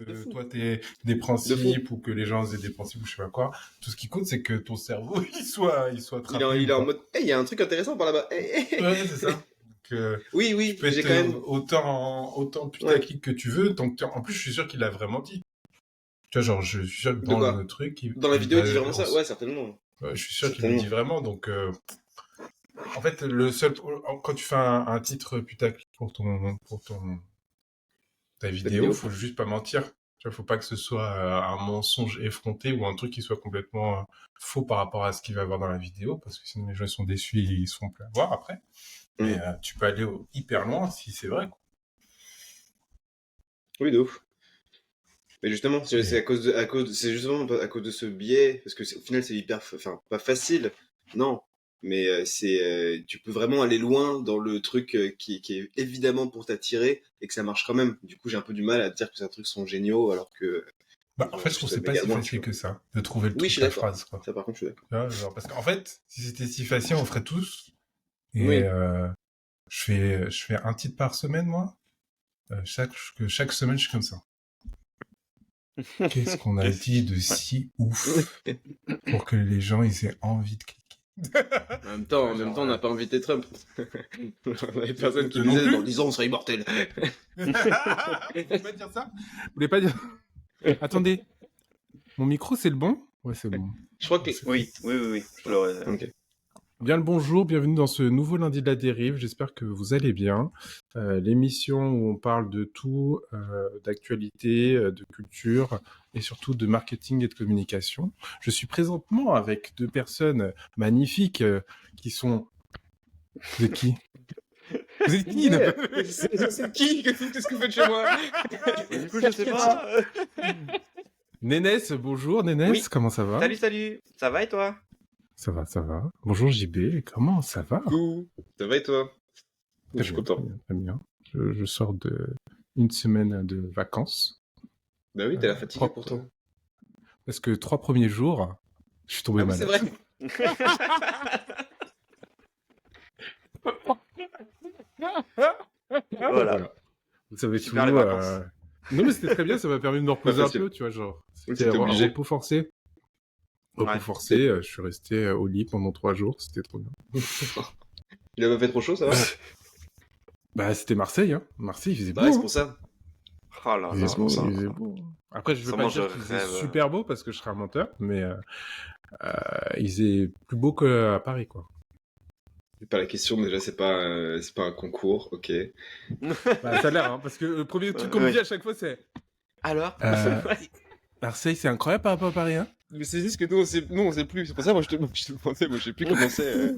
De fou, toi t'aies des de fou. principes ou que les gens aient des principes ou je sais pas quoi. Tout ce qui compte, c'est que ton cerveau il soit attrapé Il ou est en pas. mode, il y a un truc intéressant par là-bas. Ouais, c'est ça. Donc, Oui, tu oui, peux j'ai être quand même. autant Ouais. putaclic que tu veux. En plus, je suis sûr qu'il a vraiment dit. Tu vois, genre, je suis sûr que De dans quoi? le truc, Dans la vidéo, il dit vraiment ça? Ouais, certainement. ouais, je suis sûr qu'il le dit Certainement. vraiment. Donc, en fait, quand tu fais un titre putaclic pour ta La vidéo, vidéo. faut juste pas mentir. Tu vois, faut pas que ce soit un mensonge effronté ou un truc qui soit complètement faux par rapport à ce qu'il va y avoir dans la vidéo, parce que sinon les gens ils sont déçus et ils se font plus avoir après. Mais Mm. tu peux aller hyper loin si c'est vrai, quoi. Oui, de ouf. Mais justement, c'est Et c'est justement à cause de ce biais, parce que au final, c'est hyper, enfin, pas facile, non. Mais tu peux vraiment aller loin dans le truc qui est évidemment pour t'attirer et que ça marche quand même. Du coup, j'ai un peu du mal à dire que ces trucs sont géniaux alors que bah, ils en vont fait, je trouve que juste c'est pas méga si loin, tu facile vois. que ça de trouver le Oui, je truc, suis la d'accord. phrase, quoi. Ça, par contre, je suis d'accord. Tu vois, genre, parce qu'en fait, si c'était si facile, on ferait tous. Et Oui. je fais un titre par semaine, moi. Chaque semaine, je suis comme ça. Qu'est-ce qu'on a dit de Ouais. si ouf pour que les gens ils aient envie de cliquer. En même temps, on n'a pas invité Trump. Il y avait personne qui Eux non disait dans plus. 10 ans, on serait immortel. Vous voulez pas dire ça? Vous voulez pas dire? Attendez, mon micro c'est le bon? Ouais, c'est bon. Je crois que. Oui, oui, oui, oui. Je l'aurais. Ok. Bien le bonjour, bienvenue dans ce nouveau lundi de la dérive. J'espère que vous allez bien. L'émission où on parle de tout, d'actualité, de culture et surtout de marketing et de communication. Je suis présentement avec deux personnes magnifiques qui sont. Vous êtes qui? Vous êtes qui? Yeah. C'est qui? Qu'est-ce que vous faites chez moi? Du coup, je sais pas. Nénès, bonjour Nénès, Oui. comment ça va? Salut, salut. Ça va et toi? Ça va, ça va. Bonjour JB, comment ça va? Coucou. Ça va et toi? Je Très suis bien, content. très bien, très bien. Je sors de une semaine de vacances. Bah oui, t'as l'air fatigué Propre. pourtant. Parce que 3 premiers jours, je suis tombé Ah oui, c'est malade. vrai. Voilà. Vous savez tout. Super les vacances. Non mais c'était très bien, ça m'a permis de me reposer un facile. peu, tu vois, genre. Oui, C'était c'était un obligé. repos forcé. Repos Ouais. forcé, je suis resté au lit pendant 3 jours, c'était trop bien. Il a pas fait trop chaud, ça va? Bah c'était Marseille, hein. Marseille, il faisait Bah beau. ouais, c'est Hein. pour ça. Oh là Il là faisait beau, là il faisait là. beau. Après, je veux Comment pas je dire qu'il faisait rêve. super beau parce que je serais un menteur, mais il faisait plus beau qu'à Paris, quoi. C'est pas la question, déjà, c'est pas un concours, ok. Bah, ça a l'air, hein, parce que le premier truc qu'on me Ouais. dit à chaque fois, c'est Alors? Marseille, c'est incroyable par rapport à Paris, hein. Mais c'est juste que nous, on sait plus. C'est pour ça, moi, je te demandais, moi, je sais plus comment c'est.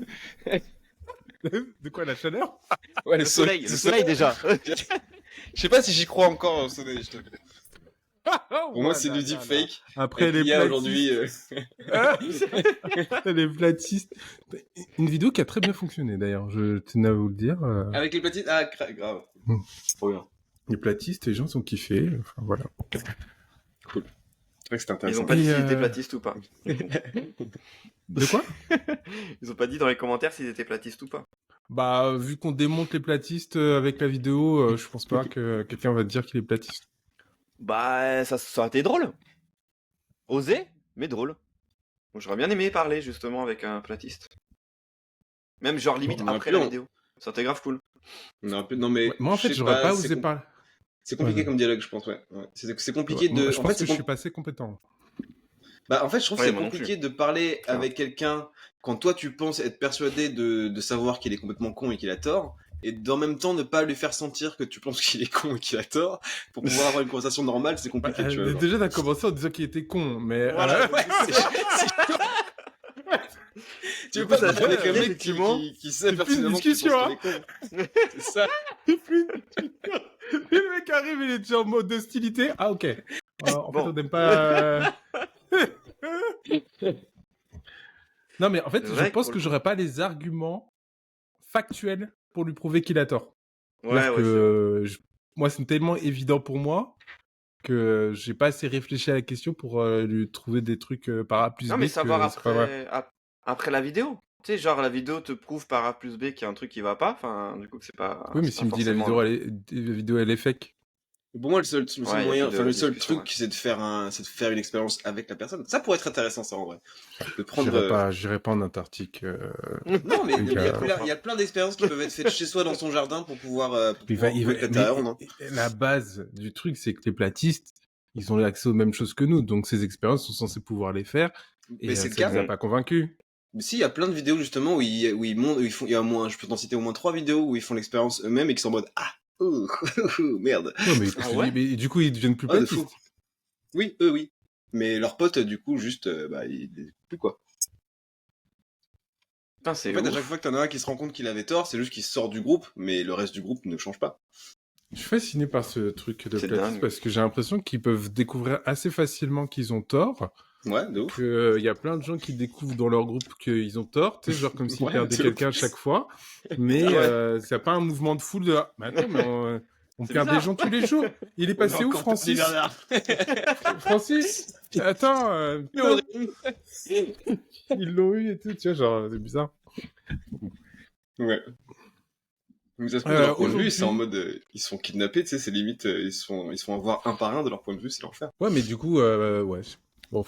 De quoi, la chaleur? Ouais, Le soleil déjà. Je sais pas si j'y crois encore au soleil, je te Pour moi, c'est du deepfake. Après, Et les qu'il y a platistes. aujourd'hui. Les platistes. Une vidéo qui a très bien fonctionné, d'ailleurs, je tenais à vous le dire. Avec les petites. Ah, grave. Hmm. Trop bien. Les platistes, les gens sont kiffés. Enfin, voilà. Cool. C'est vrai que c'était Ils intéressant. ont pas dit Et, s'ils étaient platistes ou pas. De quoi? Ils ont pas dit dans les commentaires s'ils étaient platistes ou pas. Bah, vu qu'on démonte les platistes avec la vidéo, je pense pas que quelqu'un va te dire qu'il est platiste. Bah, ça aurait été drôle. Osé, mais drôle. Moi, j'aurais bien aimé parler justement avec un platiste. Même genre limite On aurait après pu, la on- vidéo. Ça aurait été grave cool. On aurait pu- Non, mais. Ouais, moi, en je fait, sais j'aurais pas c'est osé parler. C'est compliqué Ouais. comme dialogue, je pense, ouais. C'est Ouais, compliqué moi, de. je En pense fait, que c'est je suis pas assez compétent. Bah, en fait, je trouve que Ouais, c'est moi non compliqué plus. de parler Clairement. avec quelqu'un quand toi tu penses être persuadé de savoir qu'il est complètement con et qu'il a tort, et d'en même temps ne pas lui faire sentir que tu penses qu'il est con et qu'il a tort, pour pouvoir avoir une conversation normale, c'est Bah, compliqué, tu vois. genre. déjà, t'as commencé en disant qu'il était con, mais... Voilà. Ouais, tu veux Du pas coup, ça te parler avec un fait mec effectivement, qui sait c'est plus une pertinemment qu'il pense discussion, qu'il est con. C'est ça. Et puis, le mec arrive, il est déjà en mode hostilité. Ah, ok. En fait, Bon. on n'aime pas... Non, mais en fait, C'est je vrai pense pour que le coup. j'aurais pas les arguments factuels pour lui prouver qu'il a tort. Ouais, C'est-à-dire ouais, c'est vrai. que moi, c'est tellement évident pour moi que j'ai pas assez réfléchi à la question pour lui trouver des trucs par A plus Non, B mais que savoir c'est pas vrai. après la vidéo. Tu sais, genre la vidéo te prouve par A plus B qu'il y a un truc qui va pas. Enfin, du coup, c'est pas, Oui, mais c'est pas s'il me dit la forcément. vidéo, elle est fake. Pour moi, le seul Ouais, y a moyen, plus enfin, de le seul discussion, truc, c'est de faire une expérience avec la personne. Ça pourrait être intéressant, ça, en vrai. De prendre. J'irai pas en Antarctique. Non, mais Les il y gars. il y a plein d'expériences qui peuvent être faites chez soi dans son jardin pour Il va, pouvoir prouver que t'as raison, non? la base du truc, c'est que les platistes, ils ont accès aux mêmes choses que nous, donc ces expériences sont censées pouvoir les faire, Mais et c'est le ça les a cas. pas convaincus. Mais si, il y a plein de vidéos justement où ils montent, où ils font, il y a au moins, je peux t'en citer au moins 3 vidéos où ils font l'expérience eux-mêmes et qui sont en mode ah, ouh, merde. Ouais, mais, Ah ouais? mais du coup, ils deviennent plus Ah, de fou. platistes. Oui, eux, oui. Mais leurs potes, du coup, juste, ils plus quoi. Putain, En c'est fait, à ouf. chaque fois que t'en as un qui se rend compte qu'il avait tort, c'est juste qu'il sort du groupe, mais le reste du groupe ne change pas. Je suis fasciné par ce truc de C'est platistes dingue. parce que j'ai l'impression qu'ils peuvent découvrir assez facilement qu'ils ont tort, Ouais, de ouf. qu'il y a plein de gens qui découvrent dans leur groupe qu'ils ont tort, tu sais, genre comme s'ils Ouais, perdaient de quelqu'un à chaque fois, mais Ouais. c'est pas un mouvement de foule de « Ah, mais attends, mais on C'est perd des bizarre. gens tous les jours. Il est passé où, Francis? Francis? Attends, Mais putain, horrible. ils l'ont eu et tout, tu vois, genre, c'est bizarre. Ouais. Mais ça se trouve, de leur point de vue, Aujourd'hui- c'est en mode, ils sont kidnappés, tu sais, c'est limite, ils se font avoir un par un de leur point de vue, c'est l'enfer. Ouais, mais du coup, ouais. Bon,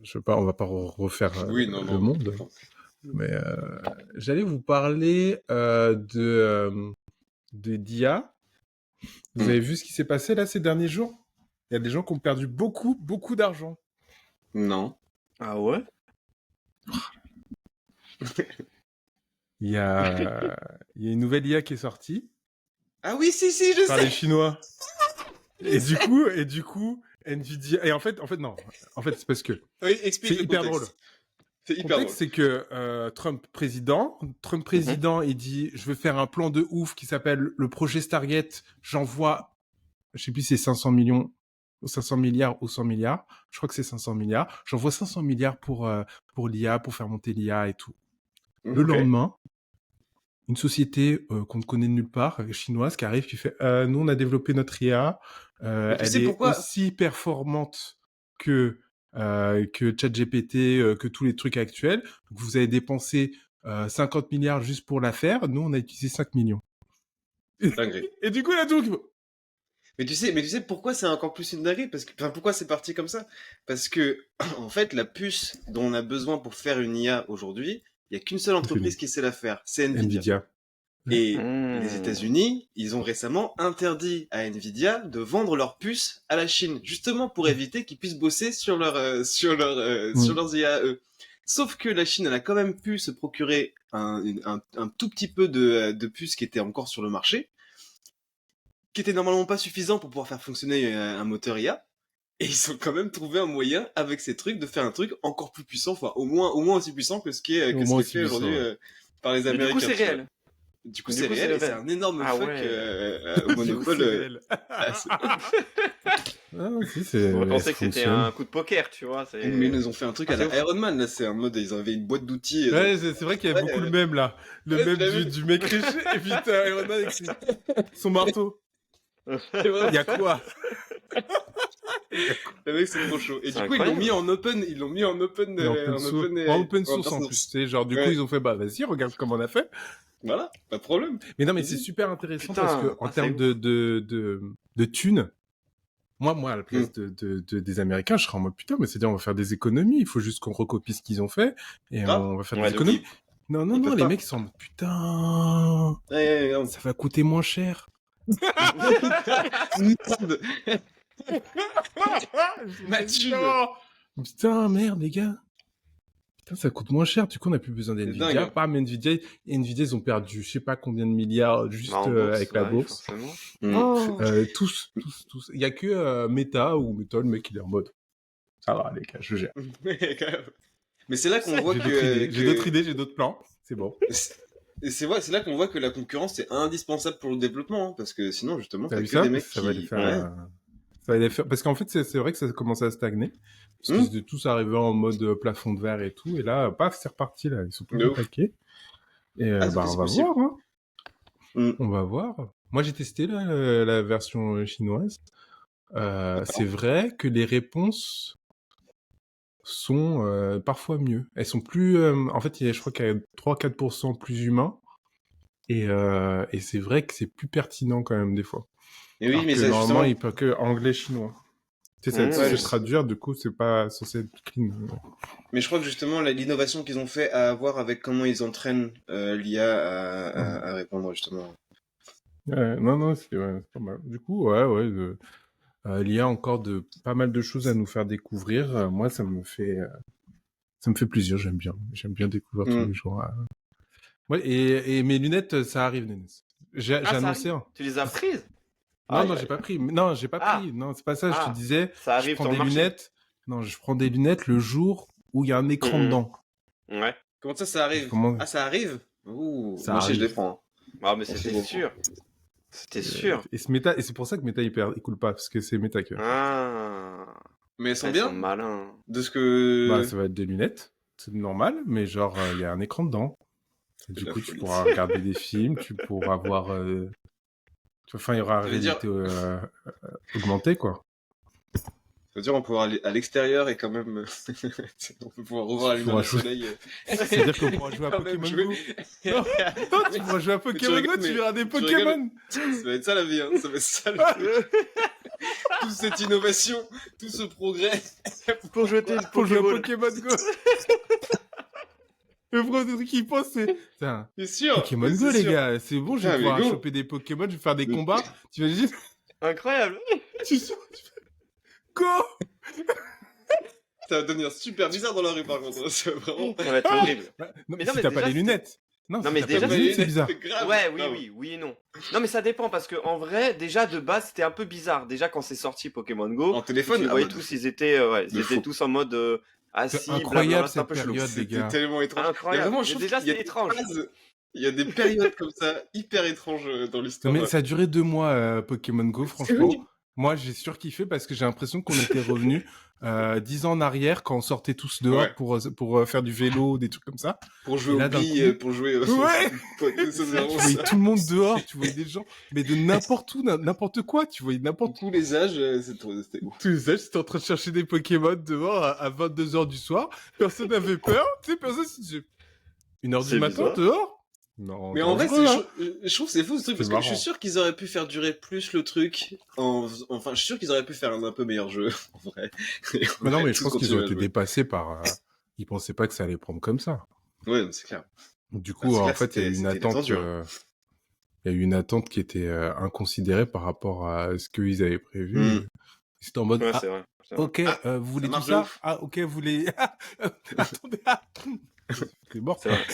je veux pas, on va pas refaire Oui, non, le non. monde. Mais j'allais vous parler de d'IA. Vous avez vu ce qui s'est passé là ces derniers jours? Il y a des gens qui ont perdu beaucoup d'argent. Non. Ah ouais? Il y a une nouvelle IA qui est sortie Ah oui, si, je par sais. les Chinois. Et du coup, Nvidia. Et en fait, non. En fait, c'est parce que Oui, explique c'est le hyper contexte. drôle. C'est Le hyper contexte, c'est que Trump président, il dit je veux faire un plan de ouf qui s'appelle le projet Stargate. J'envoie, je sais plus si c'est 500 millions, 500 milliards ou 100 milliards. Je crois que c'est 500 milliards. J'envoie 500 milliards pour l'IA, pour faire monter l'IA et tout. drôle. Le lendemain, une société qu'on ne connaît de nulle part, chinoise, qui arrive, qui fait nous, on a développé notre IA. Mais tu Elle sais est pourquoi aussi performante que ChatGPT, que tous les trucs actuels. Donc, vous avez dépensé 50 milliards juste pour la faire. Nous, on a utilisé 5 millions. Dinguerie. Et du coup, là, tout... Mais tu sais pourquoi c'est encore plus une dinguerie parce que, enfin, pourquoi c'est parti comme ça? Parce que, en fait, la puce dont on a besoin pour faire une IA aujourd'hui, il y a qu'une seule entreprise qui sait la faire, c'est Nvidia. Nvidia. Et Mmh. les États-Unis, ils ont récemment interdit à Nvidia de vendre leurs puces à la Chine, justement pour éviter qu'ils puissent bosser sur sur leurs IA à eux. Sauf que la Chine, elle a quand même pu se procurer un tout petit peu de puces qui étaient encore sur le marché, qui étaient normalement pas suffisants pour pouvoir faire fonctionner un moteur IA. Et ils ont quand même trouvé un moyen, avec ces trucs, de faire un truc encore plus puissant, enfin au moins aussi puissant que ce qui est, fait aujourd'hui par les Mais Américains. du coup, c'est tu vois. réel. Du coup, c'est réel et c'est un énorme Ah fuck ouais. au monopole. On aurait pensé que c'était un coup de poker, tu vois. Mais ils nous ont fait un truc à c'est la ouf. Iron Man, là, c'est un mode, ils avaient une boîte d'outils. Ouais, c'est vrai qu'il y a beaucoup le même là. Le Ouais, même je l'ai du mec riche et puis t'as Iron Man avec son marteau. Il y a quoi? Le mec, c'est trop chaud. Et C'est du coup, ils l'ont mis en open, en open source en plus. C'est genre, du coup, ils ont fait, bah, vas-y, regarde comment on a fait. Voilà, pas de problème. Mais non, mais c'est super intéressant Putain, parce que, en termes de thunes, moi, à la place des Américains, je serais en mode, putain, mais c'est-à-dire, on va faire des économies. Il faut juste qu'on recopie ce qu'ils ont fait et on va faire des économies. Non, les mecs, ils sont en mode, putain, ça va coûter moins cher. Putain, merde, les gars. Putain, ça coûte moins cher. Du coup, on n'a plus besoin d'NVIDIA. Bam, Nvidia, ils ont perdu je sais pas combien de milliards juste avec la bourse. Tous. Il y a que Meta ou Meta, le mec, il est en mode. Ça va, les gars, je gère. Mais c'est là qu'on voit J'ai d'autres idées, j'ai d'autres plans. C'est bon. Et c'est là qu'on voit que la concurrence est indispensable pour le développement, hein, parce que sinon, justement, t'as que des mecs ça va les faire. Ça va les faire. Parce qu'en fait, c'est vrai que ça commence à stagner. Parce qu'ils étaient tous arrivés en mode plafond de verre et tout. Et là, paf, c'est reparti, là. Ils sont tous attaqués. Et on va voir, hein. On va voir. Moi, j'ai testé la version chinoise. C'est vrai que les réponses sont parfois mieux. Elles sont plus... en fait, je crois qu'il y a 3-4% plus humains. Et c'est vrai que c'est plus pertinent quand même des fois. Mais oui, Alors mais que ça, normalement, justement. il peut que anglais-chinois. Tu sais, ça Ouais, se je- traduire, du coup, c'est pas censé être clean. Mais je crois que justement, l'innovation qu'ils ont fait a à voir avec comment ils entraînent l'IA à répondre, justement. Non, non, c'est pas mal. Du coup, ouais, il y a encore pas mal de choses à nous faire découvrir. Moi, ça me fait plaisir, j'aime bien. J'aime bien découvrir tous Hmm. les jours. Ouais, et mes lunettes, ça arrive, Néné. J'ai Ah, ça annoncé arrive. un. Tu les as prises? Non, Aïe, non, j'ai aïe. pas pris. Non, j'ai pas Ah, pris. Non, c'est pas ça. Je te ah, disais, ça je arrive prends sur le des marché. lunettes. Non, je prends des lunettes le jour où il y a un écran Hum, dedans. Ouais. Comment ça Je arrive? commande. Ah, ça arrive? Ouh, Ça moi aussi je les arrive. prends. Ah, mais On c'était fait beaucoup. sûr. C'était sûr. Et c'est pour ça que Meta il coule pas parce que c'est Meta qui va faire. Ah, Mais elles sont ils sont bien? malins. De ce Bah, que... ça va être des lunettes, c'est normal, mais genre il y a un écran dedans. Et C'est du de la coup, tu folie. pourras regarder des films, tu pourras voir. Enfin, il y aura Ça veut dire, réalité augmentée, quoi. ça veut dire on peut aller à l'extérieur et quand même... on peut pouvoir revoir la Tu lumière pourras du jouer. soleil. C'est-à-dire qu'on pourra jouer à Quand même Pokémon jouer. Go. Non, non, tu pourras jouer à Pokémon Go, rigoles, tu mais verras des tu rigoles. Pokémon. Ça va être ça la vie, hein. Ça va être ça le truc. Toute cette innovation, tout ce progrès. Pour jeter une Pour jouer à Pokéball. Pokémon Go. Le premier truc qu'il pense, c'est putain, C'est sûr. Pokémon mais Go, c'est les sûr. gars. C'est bon, je vais Putain, mais pouvoir go. choper des Pokémon, je vais faire des Mais- combats. Tu imagines? Incroyable. Tu sors, tu fais Go. Ça va devenir super bizarre dans la rue par contre. C'est vraiment... Ça va être horrible. Bah, non, Mais mais non, si mais t'as déjà, pas les c'était- lunettes. Non, Non, si mais t'as déjà, pas les lunettes, c'est bizarre. C'est grave. Ouais, oui, grave. oui et non. Non, mais ça dépend parce que en vrai, déjà de base, c'était un peu bizarre. Déjà quand c'est sorti Pokémon Go, En téléphone, tu ah voyais bah, tous, ils étaient, ouais, ils de étaient fou. tous en mode assis, C'est incroyable blablabla, c'était un cette peu chelou. période, les C'était gars. tellement étrange. Incroyable. Mais vraiment, Mais je trouve déjà, qu'il y a c'était des étrange. phases, il y a des périodes comme ça, hyper étranges dans Non, l'histoire. mais ça a duré 2 mois, Pokémon Go, franchement. Oui. Moi, j'ai surkiffé parce que j'ai l'impression qu'on était revenu 10 ans en arrière quand on sortait tous dehors Ouais. pour faire du vélo, des trucs comme ça. Pour jouer Et là, aux d'un billes, coup- pour jouer Ouais. ça, c'est Tu vraiment voyais ça. tout le monde dehors, tu voyais des gens, mais de n'importe où, n'importe quoi, tu voyais n'importe Tous les âges, c'était ouf. tous les âges, t'étais en train de chercher des Pokémon dehors à 22h du soir, personne n'avait peur, tu sais, personne s'est dit 1h du C'est matin bizarre. dehors? Non, Mais en vrai, dangereux, hein. je trouve que c'est fou ce truc, C'est parce que je suis marrant. sûr qu'ils auraient pu faire durer plus le truc. Enfin, je suis sûr qu'ils auraient pu faire un peu meilleur jeu, en vrai. Et on Mais non, aurait mais je tous pense qu'ils continué ont à été jouer. dépassés par... Ils pensaient pas que ça allait prendre comme ça. Ouais, c'est clair. Du Ah, coup, c'est en clair, fait, il y a eu une c'était attente... inattendu, hein. Il y a eu une attente qui était inconsidérée par rapport à ce qu'ils avaient prévu. Mm. C'était en mode, Ouais, ah, c'est vrai. c'est vrai. ok, vous voulez tout marche de ça? ouf. Ah, ok, vous voulez... Attendez, c'est mort. C'est vrai.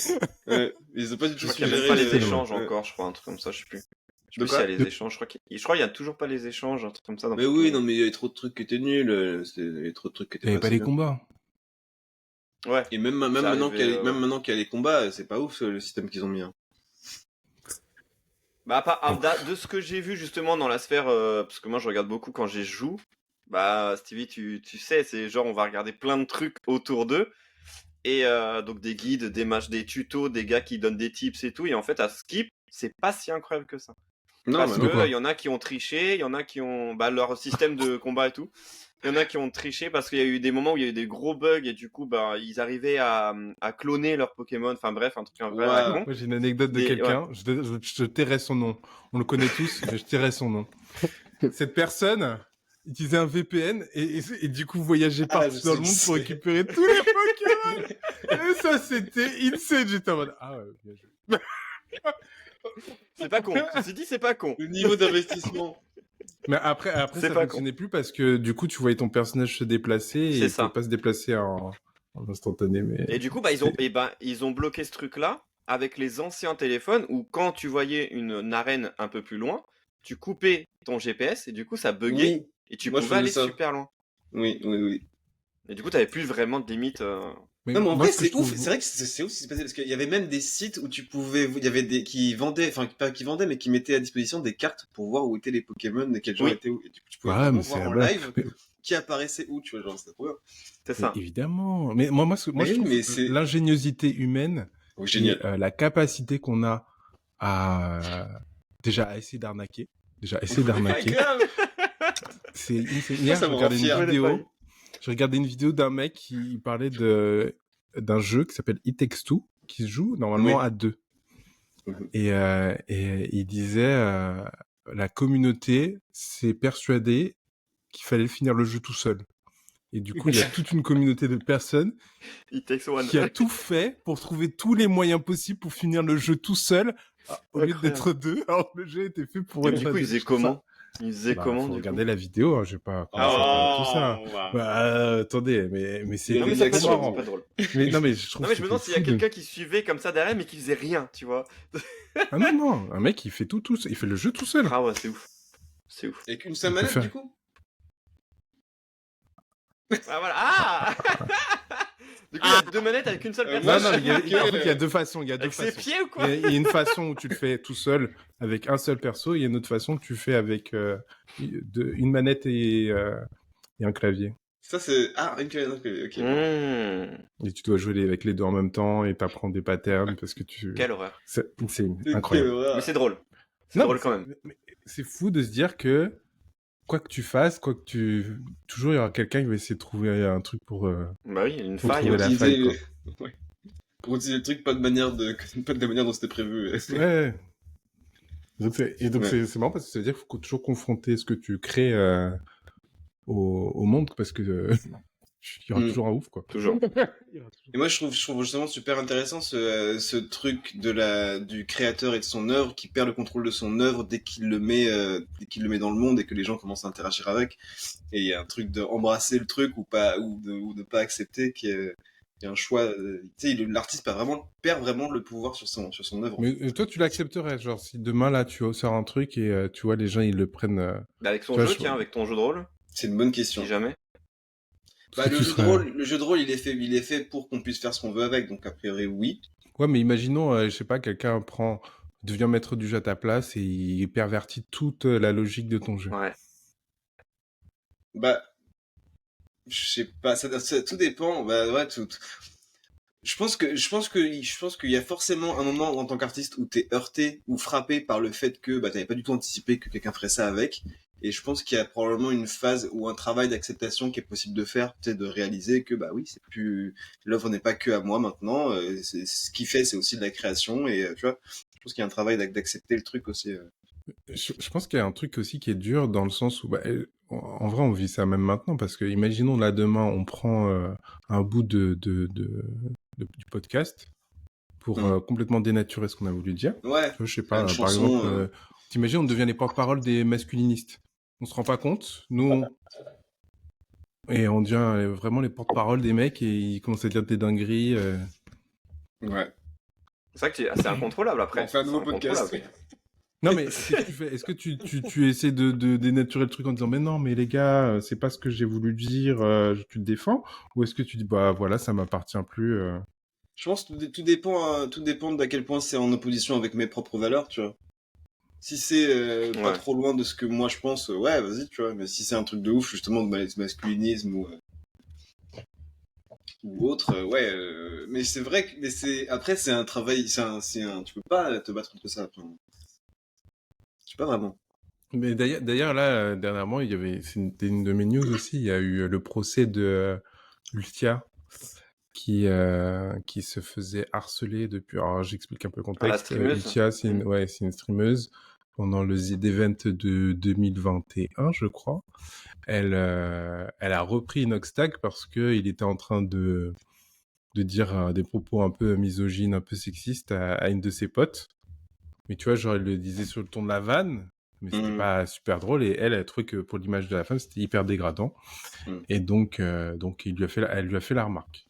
Ouais, ils ont pas du Je tout crois qu'il n'y a même suggéré pas les les- échanges Ouais. encore, je crois, un truc comme ça, je sais plus. Je sais De plus s'il y quoi a les échanges. Je crois qu'il y a toujours pas les échanges, un truc comme ça. Dans Mais oui, Pokémon. non, mais il y avait trop de trucs qui étaient nuls. Il y avait trop de trucs qui Il n'y étaient avait pas pas assez les bien. combats. Ouais. Et même C'est maintenant arrivé, qu'il y a les combats, c'est pas ouf le système qu'ils ont mis. Hein. Bah, de ce que j'ai vu justement dans la sphère, parce que moi je regarde beaucoup quand j'y joue, bah Stevie, tu sais, c'est genre on va regarder plein de trucs autour d'eux, et donc des guides, des matchs, des tutos, des gars qui donnent des tips et tout, et en fait à Skip, c'est pas si incroyable que ça. Non, Parce mais de quoi que il y en a qui ont triché, il y en a qui ont bah, leur système de combat et tout. Il y en a qui ont triché parce qu'il y a eu des moments où il y a eu des gros bugs et du coup bah ils arrivaient à cloner leurs Pokémon. Enfin bref, un truc un vrai à la Ouais. con. Moi, j'ai une anecdote de Des- quelqu'un. Je tairai son nom. On le connaît tous, mais je tairai son nom. Cette personne utilisait un VPN et du coup voyageait Ah, partout je dans sais le monde qui pour c'est. récupérer tous les Pokémon. Et ça, c'était insane. J'étais en mode, ah ouais, bien joué. C'est pas con. Ceci dit, c'est pas con. Le niveau d'investissement. Mais après C'est ça pas fonctionnait plus parce que du coup, tu voyais ton personnage se déplacer et C'est il ça. pouvait pas se déplacer en instantané. Mais Et du coup bah ils ont bloqué ce truc là avec les anciens téléphones où quand tu voyais une arène un peu plus loin, tu coupais ton GPS et du coup ça buguait Oui. et tu Moi, je pouvais aller faisais ça. super loin. Oui, oui, oui. Et du coup t'avais plus vraiment de limite. Mais Non, mais en moi, vrai, ce que c'est je ouf. trouve- C'est vrai que c'est ouf ce qui s'est passé parce qu'il y avait même des sites où tu pouvais, il y avait des qui vendaient, enfin pas qui vendaient, mais qui mettaient à disposition des cartes pour voir où étaient les Pokémon et quels gens Oui. étaient où. Et tu pouvais Ouais, vraiment mais c'est voir en la blague. live Mais- qui apparaissait où, tu vois, genre c'était trop bien. C'est mais ça. évidemment. Mais moi, je Mais oui, trouve mais c'est- l'ingéniosité humaine Oh, et génial. la capacité qu'on a à déjà à essayer d'arnaquer. Déjà, essayer d'arnaquer. Grave. C'est hier, Ça je me regardais rend fier. une vidéo. Je regardais une vidéo d'un mec qui parlait d'un jeu qui s'appelle It Takes Two, qui se joue normalement Oui. à 2. Mhm. Et il disait la communauté s'est persuadée qu'il fallait finir le jeu tout seul. Et du coup, il y a toute une communauté de personnes It takes one. qui a tout fait pour trouver tous les moyens possibles pour finir le jeu tout seul, au lieu Incroyable. d'être deux. Alors le jeu était fait pour Mais être du coup, à ils deux. faisaient Je trouve ça- comment? Ils faisaient Bah, comment faut du regarder coup? la vidéo, hein, je vais pas commencer à parler de tout ça. Wow. Bah, attendez, mais c'est Il a Non mais des ça peut être actions. drôle, ça peut être drôle. mais non mais je trouve Non mais je me que demande c'est s'il y a fou de- quelqu'un qui suivait comme ça derrière mais qui faisait rien, tu vois. Ah non, un mec il fait tout seul, il fait le jeu tout seul. Ah ouais, c'est ouf. C'est ouf. Avec une seule On peut manette, faire- du coup? Ah voilà. Ah Du coup, il y a deux manettes avec une seule Moi, personne. Non, il y a, Ok. en fait, il y a deux façons. Il y a deux Avec ses façons. pieds ou quoi? Il y a une façon où tu le fais tout seul avec un seul perso, et il y a une autre façon que tu fais avec une manette et un clavier. Ça, c'est... Ah, une manette, ok. Mmh. Et tu dois jouer avec les deux en même temps et t'apprends des patterns parce que tu. Quelle horreur. C'est Quelle incroyable. horreur. Mais c'est drôle. C'est Non, drôle mais quand même. mais c'est fou de se dire que quoi que tu fasses, toujours il y aura quelqu'un qui va essayer de trouver un truc pour. Bah oui, il y a une Faut faille. trouver la aussi. faille, quoi. Ouais. Pour utiliser le truc, pas de la manière dont c'était prévu. Ouais. Donc Ouais. c'est marrant parce que ça veut dire qu'il faut toujours confronter ce que tu crées au monde parce que il y aura Mm. toujours un ouf quoi. Toujours. Et moi, je trouve justement super intéressant ce truc du créateur et de son œuvre qui perd le contrôle de son œuvre dès qu'il le met dans le monde et que les gens commencent à interagir avec. Et il y a un truc d'embrasser le truc ou pas, ou de pas accepter qu'il y a un choix. Tu sais, l'artiste perd vraiment le pouvoir sur son œuvre. Mais toi tu l'accepterais genre si demain là tu sors un truc et tu vois les gens ils le prennent. Bah, avec son Tu vois, jeu, je- tiens, avec ton jeu de rôle, C'est une bonne question. si jamais. Bah, Est-ce que le tu jeu serais- de rôle, il est fait pour qu'on puisse faire ce qu'on veut avec. Donc, a priori, oui. Ouais mais imaginons je sais pas quelqu'un devient maître du jeu à ta place et il pervertit toute la logique de ton jeu. Ouais. Bah, je sais pas, ça tout dépend. Bah ouais, Je pense qu'il y a forcément un moment en tant qu'artiste où t'es heurté ou frappé par le fait que bah t'avais pas du tout anticipé que quelqu'un ferait ça avec. Et je pense qu'il y a probablement une phase ou un travail d'acceptation qui est possible de faire, peut-être de réaliser que bah oui, c'est plus l'œuvre n'est pas que à moi maintenant. Ce qu'il fait, c'est aussi de la création et tu vois. Je pense qu'il y a un travail d'accepter le truc aussi. Je pense qu'il y a un truc aussi qui est dur dans le sens où, en vrai, on vit ça même maintenant parce que, imaginons là demain, on prend un bout du podcast pour complètement dénaturer ce qu'on a voulu dire. Ouais. Tu vois, je sais pas, Une par chanson, exemple, t'imagines, on devient les porte-parole des masculinistes. On se rend pas compte, nous, et on devient vraiment les porte-parole des mecs et ils commencent à dire des dingueries. Ouais. C'est vrai que c'est incontrôlable après. On fait un nouveau C'est podcast. incontrôlable. Non, mais est-ce que tu essaies de dénaturer le truc en disant mais non, mais les gars, c'est pas ce que j'ai voulu dire, tu te défends? Ou est-ce que tu dis bah voilà, ça m'appartient plus Je pense que tout dépend d'à quel point c'est en opposition avec mes propres valeurs, tu vois. Si c'est pas Ouais. trop loin de ce que moi je pense, ouais, vas-y, tu vois. Mais si c'est un truc de ouf, justement, de masculinisme ou autre, ouais. Mais c'est vrai que après c'est un travail, tu peux pas te battre contre ça après. Tu peux pas vraiment. Mais d'ailleurs là, dernièrement, c'était une de mes news aussi, il y a eu le procès de Ultia qui se faisait harceler depuis. Alors j'explique un peu le contexte. streameuse. Ultia, c'est une streameuse. Pendant le Z-Event de 2021, je crois, elle a repris Inoxtag parce que il était en train de dire des propos un peu misogynes, un peu sexistes à une de ses potes. Mais tu vois, genre, elle le disait sur le ton de la vanne, mais c'était pas super drôle. Et elle trouvait que pour l'image de la femme, c'était hyper dégradant. Et donc elle lui a fait la remarque.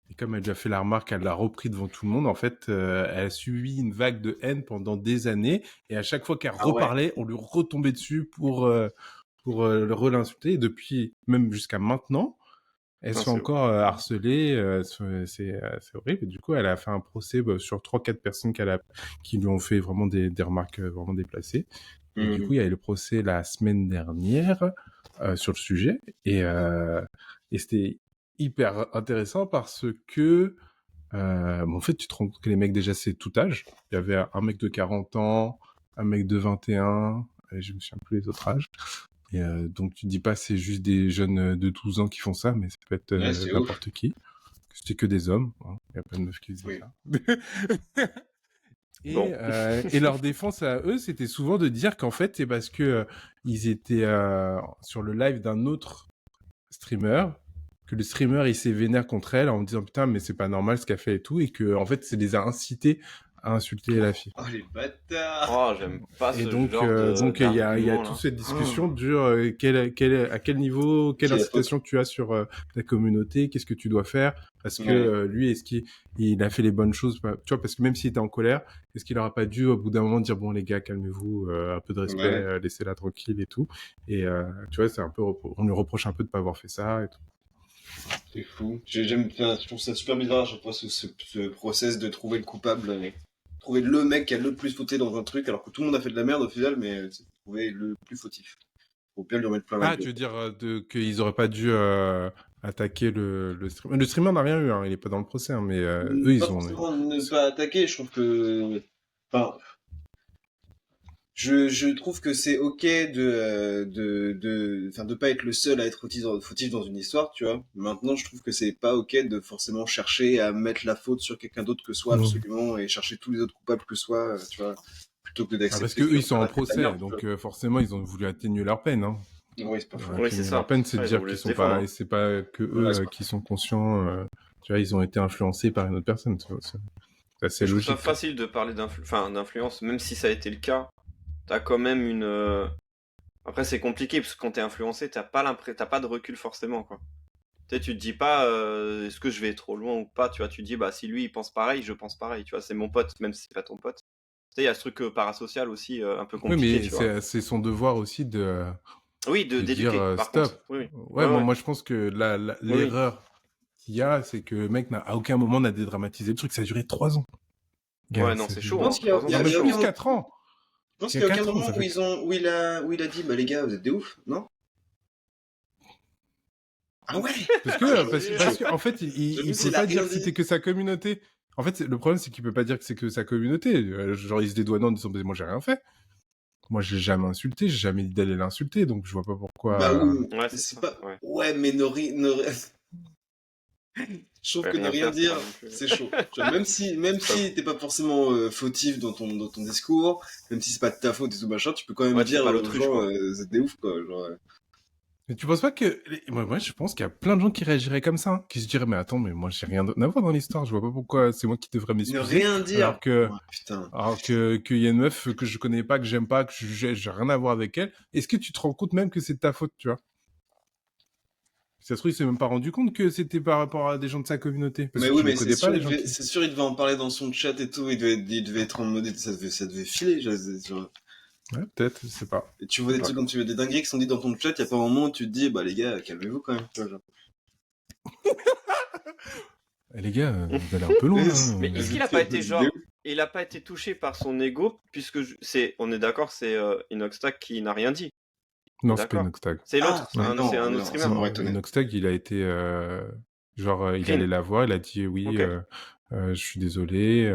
Et comme elle lui a fait la remarque, elle l'a repris devant tout le monde. En fait, elle a subi une vague de haine pendant des années. Et à chaque fois qu'elle reparlait, on lui retombait dessus pour le re-l'insulter. Et depuis, même jusqu'à maintenant, elle se fait encore harceler. C'est horrible. Et du coup, elle a fait un procès sur 3-4 personnes qui lui ont fait vraiment des remarques vraiment déplacées. Et du coup, il y a eu le procès la semaine dernière sur le sujet. Et c'était hyper intéressant parce que en fait tu te rends compte que les mecs déjà c'est tout âge. Il y avait un mec de 40 ans, un mec de 21, et je me souviens plus les autres âges. Et donc tu te dis pas c'est juste des jeunes de 12 ans qui font ça, mais ça peut être n'importe qui. C'était que des hommes, hein. Il y a pas de meufs qui faisaient ça. Et leur défense à eux, c'était souvent de dire qu'en fait, c'est parce que ils étaient sur le live d'un autre streamer, que le streamer il s'est vénère contre elle en disant putain mais c'est pas normal ce qu'elle fait et tout, et que en fait, ça les a incités à insulter la fille. Oh, les bâtards. Oh, j'aime pas Et ce donc, genre il y a d'argument, toute là. cette discussion sur à quel niveau, quelle C'est la incitation tu as sur ta communauté, qu'est-ce que tu dois faire, parce que Ouais. lui, est-ce qu'il a fait les bonnes choses, tu vois, parce que même s'il était en colère, est-ce qu'il aurait pas dû au bout d'un moment dire bon les gars, calmez-vous, un peu de respect, Ouais. laissez-la tranquille et tout. Et tu vois, c'est un peu, on lui reproche un peu de pas avoir fait ça et tout. C'est fou. Je trouve ça super bizarre à chaque fois ce process de trouver le coupable, trouver le mec qui a le plus fauté dans un truc, alors que tout le monde a fait de la merde au final, mais c'est trouver le plus fautif. Faut bien lui remettre plein la Ah, tu veux dire qu'ils auraient pas dû attaquer le streamer. Le streamer n'a rien eu, hein, il est pas dans le procès, hein, mais eux Pas ils ont. forcément ne pas attaquer, je trouve que. Enfin, je trouve que c'est ok enfin, de pas être le seul à être fautif dans une histoire, tu vois. Maintenant, je trouve que c'est pas ok de forcément chercher à mettre la faute sur quelqu'un d'autre que soi, Non. absolument, et chercher tous les autres coupables que soi, tu vois, plutôt que d'accepter. Parce que eux ils sont en la procès, merde, donc forcément ils ont voulu atténuer leur peine. Hein. Oui, c'est pas faux. Oui, c'est Atténuer ça. leur peine, c'est de Ouais, ils ont dire voulu qu'ils se sont défendre, pas, hein. et c'est pas que eux Voilà, c'est qui sont conscients. Tu vois, ils ont été influencés par une autre personne. C'est assez Je trouve logique. ça facile de parler d'influence, même si ça a été le cas. T'as quand même une. Après, c'est compliqué parce que quand t'es influencé, t'as pas de recul forcément, quoi. Tu sais, tu te dis pas est-ce que je vais trop loin ou pas, tu vois. Tu te dis bah si lui il pense pareil, je pense pareil, tu vois. C'est mon pote, même si c'est pas ton pote. Tu sais, il y a ce truc parasocial aussi un peu Oui, compliqué, mais tu vois. c'est son devoir aussi de Oui, dire d'éduquer, par stop. contre. Oui, oui. Ouais, Ouais. moi je pense que Oui. l'erreur qu'il y a, c'est que le mec à aucun moment n'a dédramatisé le truc. Ça a duré 3 ans. Gars, Ouais, non, c'est chaud. Je pense Hein. qu'il y a, 3 ans, il y a- c'est Non, même il y a chaud. plus aucun, 4 ans. je pense Il qu'il y y a a aucun 4 ans, moment ça fait. où il a dit, bah les gars, vous êtes des ouf, non? Ah ouais! Parce que en fait, il C'est peut la pas dire rien que dit. c'était que sa communauté. En fait, le problème, c'est qu'il peut pas dire que c'est que sa communauté. Genre, il se dédouane en disant, bah, moi, j'ai rien fait. Moi, j'ai jamais insulté, j'ai jamais dit d'aller l'insulter, donc je vois pas pourquoi. Bah oui, Ouais, c'est c'est ça. pas. Ouais. Ouais, mais je trouve que ne rien faire, c'est dire, pas non plus. c'est chaud. Tu vois, même si t'es pas forcément fautif dans ton discours, même si c'est pas de ta faute et tout machin, tu peux quand même Ouais, tu fais dire pas aux l'autruche, gens, quoi. vous êtes des ouf, quoi. Genre, Mais tu penses pas que. Moi, je pense qu'il y a plein de gens qui réagiraient comme ça, hein, qui se diraient, mais attends, mais moi, j'ai rien à voir dans l'histoire, je vois pas pourquoi c'est moi qui devrais ne m'excuser. rien dire. Alors que. Ouais, putain. Alors qu'il y a une meuf que je connais pas, que j'aime pas, que j'ai rien à voir avec elle. Est-ce que tu te rends compte même que c'est de ta faute, tu vois? Si ça se trouve, il s'est même pas rendu compte que c'était par rapport à des gens de sa communauté. Parce Mais que oui, tu les mais connais pas, les gens qui... c'est sûr, il devait en parler dans son chat et tout, il devait être en mode, ça devait filer, genre. Ouais, peut-être, je sais pas. Et tu vois des trucs comme tu vois des dingueries qui sont dites dans ton chat, y a pas un moment où tu te dis, bah les gars, calmez-vous quand même, tu vois, genre. Eh, les gars, vous allez un peu loin, hein. Mais est-ce qu'il a pas été genre. Il a pas été touché par son ego, puisque on est d'accord, c'est Inoxtag qui n'a rien dit. Non, c'est pas D'accord. Inoxtag. C'est l'autre, Ah, c'est non, un non, autre ça streamer. m'aurait étonné. Inoxtag, il a été... il Clean. allait la voir, il a dit oui, Ok. je suis désolé.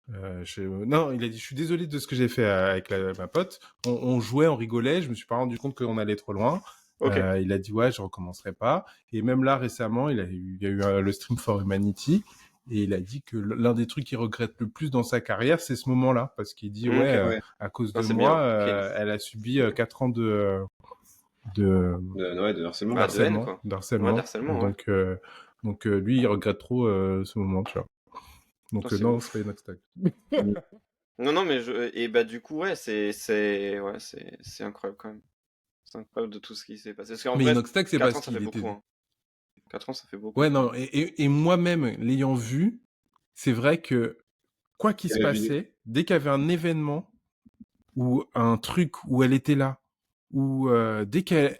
Non, il a dit je suis désolé de ce que j'ai fait avec ma pote. On jouait, on rigolait, je me suis pas rendu compte qu'on allait trop loin. Ok. Il a dit ouais, je recommencerai pas. Et même là récemment, il y a eu le stream for Humanity et il a dit que l'un des trucs qu'il regrette le plus dans sa carrière, c'est ce moment-là, parce qu'il dit Ok, ouais. à cause Ah, de c'est moi, bien. elle a subi 4 ans de De harcèlement. Bah, de haine, quoi. d'harcèlement. Ouais, d'harcèlement, ouais. Donc lui, il regrette trop ce moment, tu vois. Donc Putain, c'est non, ouf. c'est pas Inoxtag. Non, mais et bah du coup, ouais, c'est incroyable quand même. C'est incroyable de tout ce qui s'est passé. Parce qu'en Mais vrai, Inoxtag, c'est 4 parce ans, ça fait qu'il était... beaucoup. Hein. 4 ans, ça fait beaucoup. Ouais, non, et moi-même, l'ayant vu, c'est vrai que quoi qu'il se passait, dès qu'il y avait un événement ou un truc où elle était là, ou dès qu'elle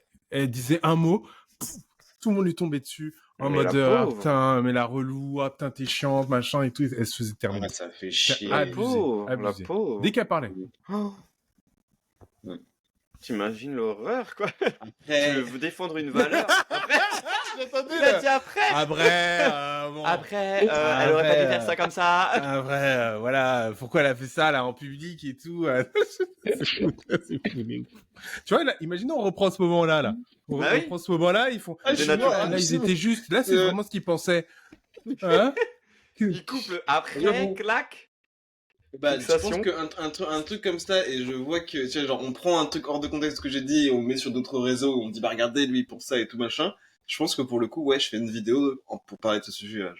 disait un mot, tout le monde lui tombait dessus en Mais mode la ah pauvre. putain, mais la relou, ah putain, t'es chiante, machin et tout. Elle se faisait terminer. Ah, ça fait C'est chier. La abusé, pauvre, la abusé. pauvre. Dès qu'elle parlait. Oh. Ouais. T'imagines l'horreur, quoi. Tu Après, veux défendre une valeur. Après, J'attendais il a dit après. Après, bon. Après, elle aurait pas dû faire ça comme ça. Après, voilà, pourquoi elle a fait ça là en public et tout. C'est fou, c'est fou. Tu vois, là, imaginons on reprend ce moment-là. Là. On Bah oui. reprend ce moment-là, ils font. Ah, C'est je suis naturel. mort, Là, ils étaient juste. Là, c'est vraiment ce qu'ils pensaient. Il coupe le après, J'avoue. clac. Bah, je pense fixation. un truc comme ça, et je vois que, tu vois, genre, on prend un truc hors de contexte ce que j'ai dit, et on le met sur d'autres réseaux, on dit, bah, regardez, lui, pour ça et tout machin. Je pense que pour le coup, ouais, je fais une vidéo pour parler de ce sujet-là.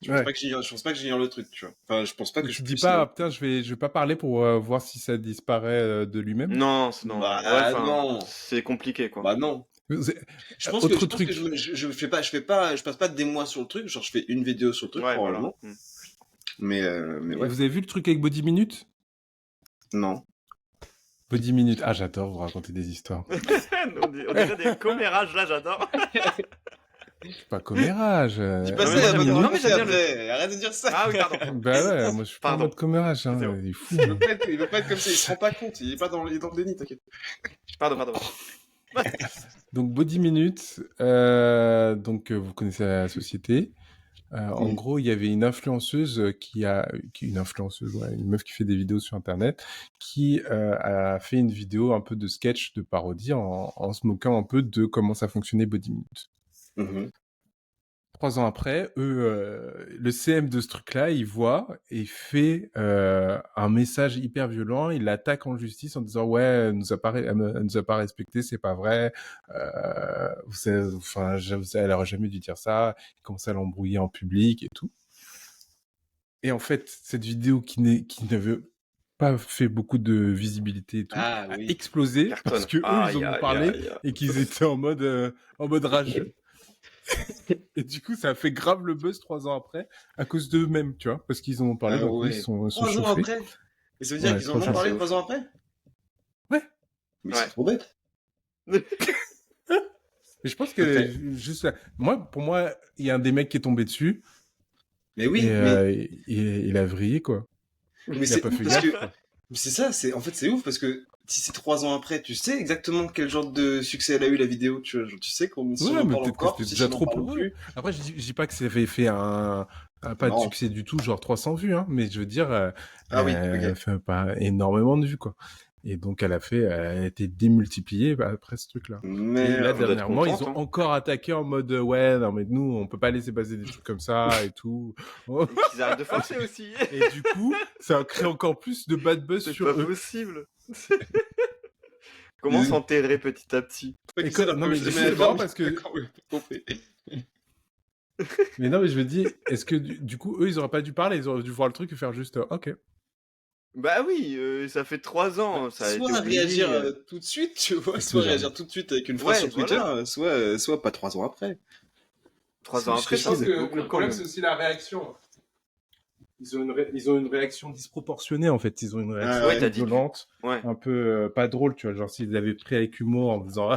Je pense Ouais. pas que je pense pas que j'ignore le truc, tu vois. Enfin, je pense pas Mais que tu je dis puisse pas, ignorer. ah, putain, je vais pas parler pour voir si ça disparaît de lui-même. Non, non, ouais, Bah, enfin, non. c'est compliqué, quoi. Bah, non. Vous- Je Autre pense que truc. je passe pas des mois sur le truc, genre, je fais une vidéo sur le truc, Ouais, voilà. probablement. Mais Et ouais. vous avez vu le truc avec Body Minute? Non. Body Minute. Ah, j'adore vous raconter des histoires. On dirait des commérages, là, j'adore. Pas commérage. Dis pas Non, ça, mais il moi, va j'aime me bien. Non, mais remonter j'aime bien après. Arrête de dire ça. Ah oui, pardon. Bah ouais, moi je suis pas en Pardon. mode commérage, hein. C'est bon. Il est fou. Il veut pas être comme ça, il se rend pas compte, il est dans le déni, t'inquiète. Pardon. Donc Body Minute, vous connaissez la société. En Oui. gros, il y avait une influenceuse une meuf qui fait des vidéos sur Internet, qui a fait une vidéo un peu de sketch, de parodie, en se moquant un peu de comment ça fonctionnait Body Minute. Mhm. 3 ans après, le CM de ce truc-là, il voit et fait un message hyper violent. Il l'attaque en justice en disant elle nous a pas respecté, c'est pas vrai. Elle aurait jamais dû dire ça. Il commence à l'embrouiller en public et tout. Et en fait, cette vidéo qui n'avait pas fait beaucoup de visibilité et tout, Ah a oui. explosé Cartonne. parce que eux ils en ont parlé et qu'ils étaient en mode rageux. Et du coup, ça a fait grave le buzz 3 ans après, à cause d'eux-mêmes, tu vois, parce qu'ils en ont parlé, Ah donc eux, ils ouais. sont 3 ans chauffés. après. Et ça veut dire Ouais, qu'ils en ont 3 ans. parlé C'est 3 ans après? Ouais. Mais Ouais. c'est trop bête. Et je pense que, pour moi, il y a un des mecs qui est tombé dessus, Mais oui, et il a vrillé, quoi. mais Il a c'est pas ouf fait parce gaffe, que quoi. c'est ça, en fait c'est ouf parce que si c'est 3 ans après, tu sais exactement quel genre de succès elle a eu la vidéo, tu vois, genre, tu sais qu'on si on Ouais, en mais parle peut-être que encore, c'était si déjà on en trop parle pour eux. plus. Après, je dis pas que ça avait fait un pas de Non. succès du tout, genre 300 vues, hein, mais je veux dire, Ah oui, elle ok. fait pas énormément de vues, quoi. Et donc, elle a été démultipliée après ce truc-là. Et Mais là, Faut d'être dernièrement, ils contente, ont hein. encore attaqué en mode ouais, non, mais nous, on peut pas laisser passer des trucs comme ça et tout. Et qu'ils arrêtent de forcer aussi. Et du coup, ça crée encore plus de bad buzz C'est sur pas eux. possible. Comment s'enterrer petit à petit? Et non, mais du coup, c'est marrant parce que. D'accord, oui, j'ai compris. Mais non, mais je me dis, est-ce que du coup, eux, ils auraient pas dû parler, ils auraient dû voir le truc et faire juste ok. Bah oui, ça fait 3 ans, ça a été Soit oublié. réagir tout de suite, tu vois, C'est soit jamais. réagir tout de suite avec une phrase Ouais, sur Twitter, voilà. soit pas 3 ans après. 3 ans après, Je ça pense c'est que beaucoup le quand problème, même. c'est aussi la réaction. Ils ont une réaction disproportionnée, en fait. Ils ont une réaction Ouais, t'as dit violente, Ouais. un peu pas drôle, tu vois. Genre, s'ils avaient pris avec humour en faisant non,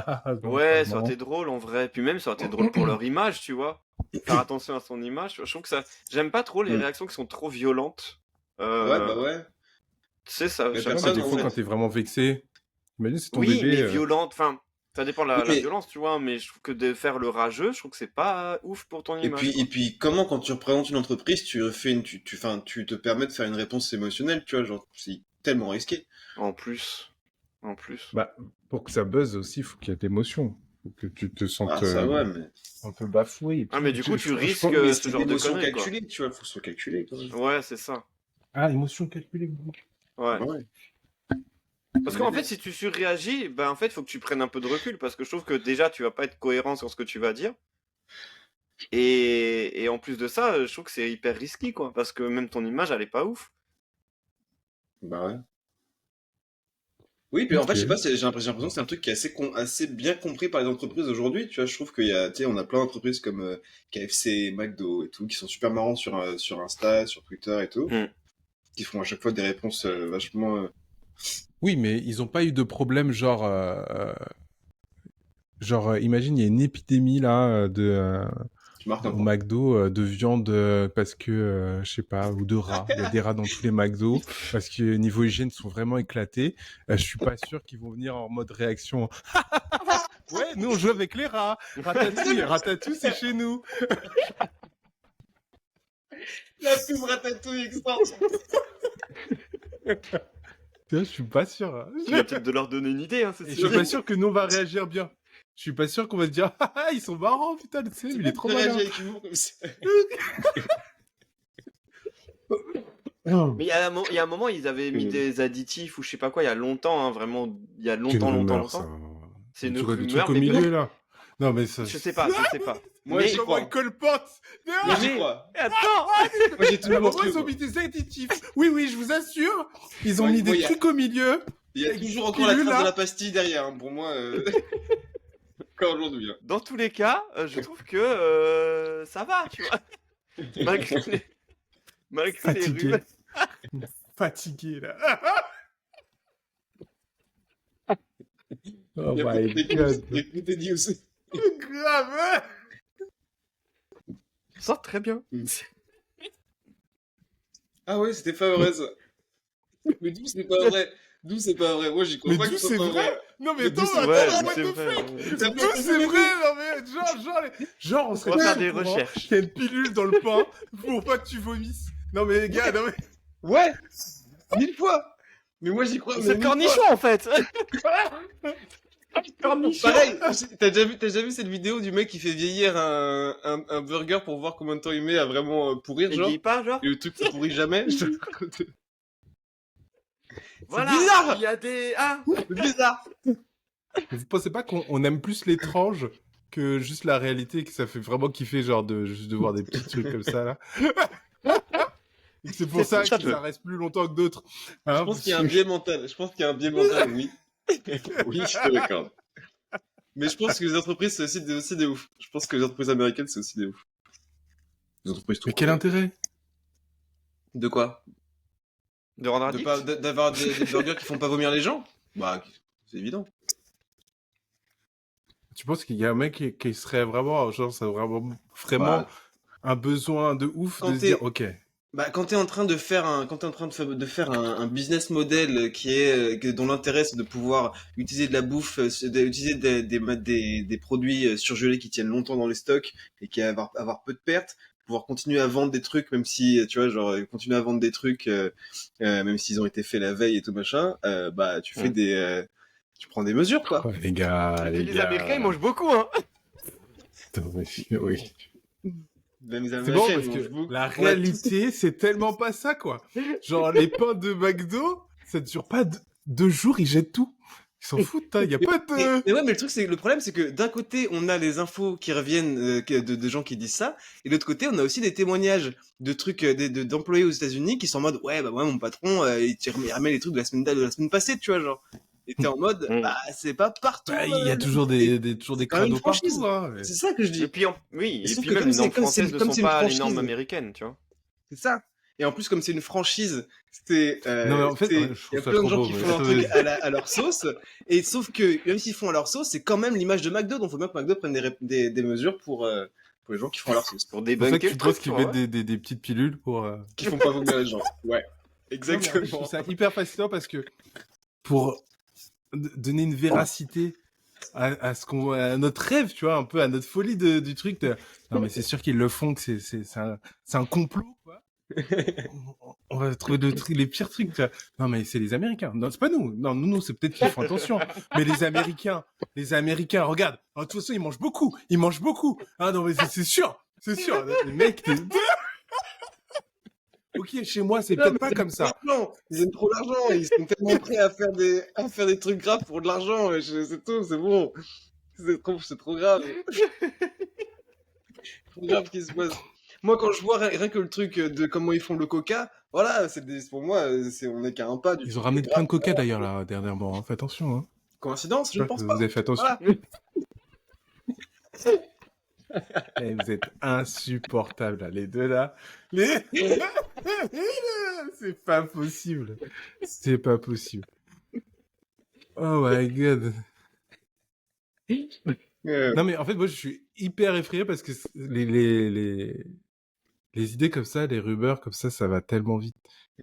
Ouais, pas ça aurait marrant. été drôle en vrai. Puis même, ça aurait été drôle pour leur image, tu vois. Faire attention à son image. Je trouve que ça. J'aime pas trop les Mm. réactions qui sont trop violentes. Ouais, bah ouais. Tu sais, ça. Mais J'aime Ouais, pas mais des personne, en trop. fois, fait. quand t'es vraiment vexé, imagine, c'est ton Oui, bébé. mais violente. Enfin, ça dépend de Oui, la mais- violence, tu vois. Mais je trouve que de faire le rageux, je trouve que c'est pas ouf pour ton image. Et puis, comment, quand tu représentes une entreprise, tu fais tu te permets de faire une réponse émotionnelle, tu vois, genre, c'est tellement risqué. En plus. Bah, pour que ça buzz aussi, il faut qu'il y ait de l'émotion. Faut que tu te sentes Ah, ça, ouais, mais. un peu bafoué. Et Ah, tout. mais du coup, tu risques Mais ce c'est genre de l'émotion conneries, quoi. calculée, tu vois, faut que ce soit calculé, quand même. Ouais, c'est ça. Ah, émotion calculée. Ouais. Ouais. Parce qu'en fait, si tu surréagis, ben en fait, il faut que tu prennes un peu de recul parce que je trouve que déjà, tu vas pas être cohérent sur ce que tu vas dire. Et en plus de ça, je trouve que c'est hyper risqué, quoi. Parce que même ton image, elle est pas ouf. Bah ouais. Oui, puis en fait, Ok. je sais pas, j'ai l'impression que c'est un truc qui est assez bien compris par les entreprises aujourd'hui. Tu vois, je trouve qu'il y a, tu sais, on a plein d'entreprises comme KFC, McDo et tout, qui sont super marrants sur Insta, sur Twitter et tout, Mm. qui font à chaque fois des réponses vachement. Oui, mais ils ont pas eu de problème, genre, imagine, il y a une épidémie là Tu marques un au point. McDo de viande parce que, je sais pas, ou de rats. Il y a des rats dans tous les McDo parce que niveau hygiène, ils sont vraiment éclatés. Je suis pas sûr qu'ils vont venir en mode réaction. Ouais, nous on joue avec les rats. Ratatouille, c'est chez nous. La pub Ratatouille extra. Tu vois, je suis pas sûr. Hein. Tu vas peut-être de leur donner une idée, hein, c'est Et je sûr. suis pas sûr que nous on va réagir bien. Je suis pas sûr qu'on va se dire ah ils sont marrants putain tu sais il est trop malin. Avec humour comme ça. Mais il y a un moment, ils avaient mis des additifs ou je sais pas quoi, il y a longtemps, hein, vraiment, il y a Quelle longtemps. rumeur, ça. C'est une Tu vois des rumeur, trucs au mais milieu, là. Non, mais ça... je sais pas. Moi, Mais j'y Comment crois. il colporte? Moi, j'y crois. attends, Moi, j'ai toujours Pourquoi cru. ils ont mis des additifs? Oui, oui, je vous assure. Ils ont Ouais, mis des ouais, trucs au milieu. Il y a Avec toujours une encore la pilule, trace de là. la pastille derrière, hein, pour moi. Encore aujourd'hui. Hein. dans tous les cas, je trouve que ça va, tu vois. Malgré les Fatigué. rumeurs. Fatigué, là. Oh Il y a my beaucoup god. de news. Grave, hein. Ça très bien. Ah ouais, c'était pas vrai, ça. Mais d'où c'est pas vrai? D'où c'est pas vrai? Moi, j'y crois Mais pas d'où que ce c'est soit pas vrai? vrai. Non, mais Mais attends, d'où c'est attends, Ouais, what c'est the vrai. fuck? T'as D'où pas c'est compris? vrai? Non, mais genre, on serait On va faire tous des au courant recherches. qu'il y a une pilule dans le pain pour pas que tu vomisses. Non, mais les gars, non, mais... Ouais! 1000 fois! Mais moi, j'y crois. C'est mais le 1000 cornichon en fait. fois. Pareil, t'as déjà vu cette vidéo du mec qui fait vieillir un burger pour voir combien de temps il met à vraiment pourrir, Il genre? dit pas genre. Et le truc ne pourrit jamais? C'est Voilà. bizarre! Il y a des bizarre! Vous pensez pas qu'on aime plus l'étrange que juste la réalité, que ça fait vraiment kiffer, genre, juste de voir des petits trucs comme ça, là? Et que c'est pour ça que Ça peut. ça reste plus longtemps que d'autres. Hein, Je pense qu'il y a un biais mental. Je pense qu'il y a un biais mental, oui. Oui, je te l'accorde. Mais je pense que les entreprises, c'est aussi des ouf. Je pense que les entreprises américaines, c'est aussi des ouf. Les entreprises tout Mais quel intérêt? De quoi? de rendre addict. D'avoir des burgers qui font pas vomir les gens? Bah, c'est évident. Tu penses qu'il y a un mec qui serait vraiment, genre, ça vraiment Bah, un besoin de ouf Quand de se t'es- dire, ok, Bah, quand t'es en train de faire un business model qui est dont l'intérêt c'est de pouvoir utiliser de la bouffe, utiliser des produits surgelés qui tiennent longtemps dans les stocks et qui avoir peu de pertes, pouvoir continuer à vendre des trucs même si tu vois genre continuer à vendre des trucs même s'ils ont été faits la veille et tout machin, bah tu fais tu prends des mesures quoi. oh, les gars, Et puis les les gars. Américains ils mangent beaucoup hein. Putain, oui. Même les C'est Américains, bon ils parce mangent que beaucoup. la On a tous- réalité, c'est tellement pas ça, quoi. Genre, les pains de McDo, ça ne dure pas 2 jours, ils jettent tout. Ils s'en foutent, hein. Il y a pas de... Mais ouais, mais le problème, c'est que d'un côté, on a les infos qui reviennent de gens qui disent ça, et de l'autre côté, on a aussi des témoignages de trucs d'employés aux États-Unis qui sont en mode, ouais, bah ouais, mon patron, il ramène les trucs de la semaine passée, tu vois, genre. Et t'es en mode, Mm. bah, c'est pas partout. Bah, il y a toujours c'est des quand même une crados franchise. partout, hein. C'est ça que je Et dis. puis oui, et sauf puis que même comme les normes c'est- comme c'est- françaises ne comme sont c'est une pas les franchise. normes américaines, tu vois. C'est ça. Et en plus, comme c'est une franchise, c'est, Non, mais en fait, il ouais, je y a trouve ça plein de trop gens beau, qui mais font leur attendez. truc à leur sauce. Et sauf que, même s'ils font à leur sauce, c'est quand même l'image de McDo. Donc, faut bien que McDo prenne des mesures pour les gens qui font à leur sauce. Pour C'est pour ça débunker que le tu truc, penses qu'ils tu vois, mettent des petites pilules pour... Qui font pas vomir les gens. Ouais. Non, mais en fait, je Exactement. trouve ça hyper fascinant parce que pour donner une véracité à notre rêve, tu vois, un peu à notre folie du truc. Non, mais c'est sûr qu'ils le font, que c'est un complot, quoi. On va trouver les pires trucs. Tu vois. Non, mais c'est les Américains. Non, c'est pas nous. Non, nous, c'est peut-être qu'ils font attention. Mais les Américains, regarde. De toute façon, ils mangent beaucoup. Ah non, mais c'est sûr. C'est sûr. Les mecs, ok, chez moi, c'est peut-être pas comme ça. Non, ils aiment trop l'argent. Ils sont tellement prêts à faire des trucs graves pour de l'argent. C'est tout, c'est bon. C'est trop grave. Trop grave ce qui se passe. Moi, quand je vois rien que le truc de comment ils font le coca, voilà, pour moi, on est qu'à un pas du Ils ont truc ramené grave. plein de coca d'ailleurs là dernièrement. Hein. Faites attention. Hein. Coïncidence, je ne pense Vous pas. avez fait attention. Voilà. Eh, vous êtes insupportables là, les deux là. C'est pas possible. C'est pas possible. Oh my god. Non mais en fait moi je suis hyper effrayé parce que les idées comme ça, les rumeurs comme ça va tellement vite.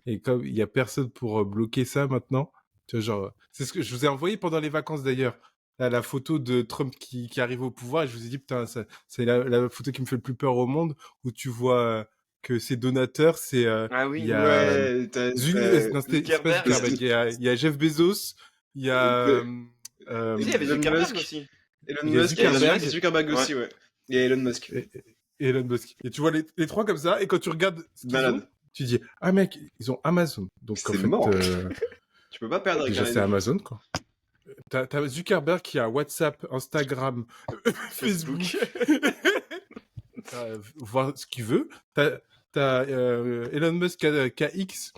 Et comme il y a personne pour bloquer ça maintenant, tu vois genre c'est ce que je vous ai envoyé pendant les vacances d'ailleurs. Là, la photo de Trump qui arrive au pouvoir et je vous ai dit putain c'est la photo qui me fait le plus peur au monde où tu vois que ses donateurs c'est Ah oui. il y a Ouais, non, c'est pas Zuckerberg. Zuckerberg, il y a Jeff Bezos, il y a Oui, il y avait Elon Zuckerberg Musk. aussi. Elon il y a Musk, Zuckerberg. et Zuckerberg aussi, ouais. Et Elon Musk. et Elon Musk. Et tu vois les trois comme ça, et quand tu regardes ce qu'ils Malade. ont, tu dis ah mec, ils ont Amazon. Donc en C'est fait, mort. Tu peux pas perdre avec déjà un c'est NFT. Amazon quoi. T'as Zuckerberg qui a WhatsApp, Instagram, Facebook. Voir ce qu'il veut. T'as Elon Musk qui a X.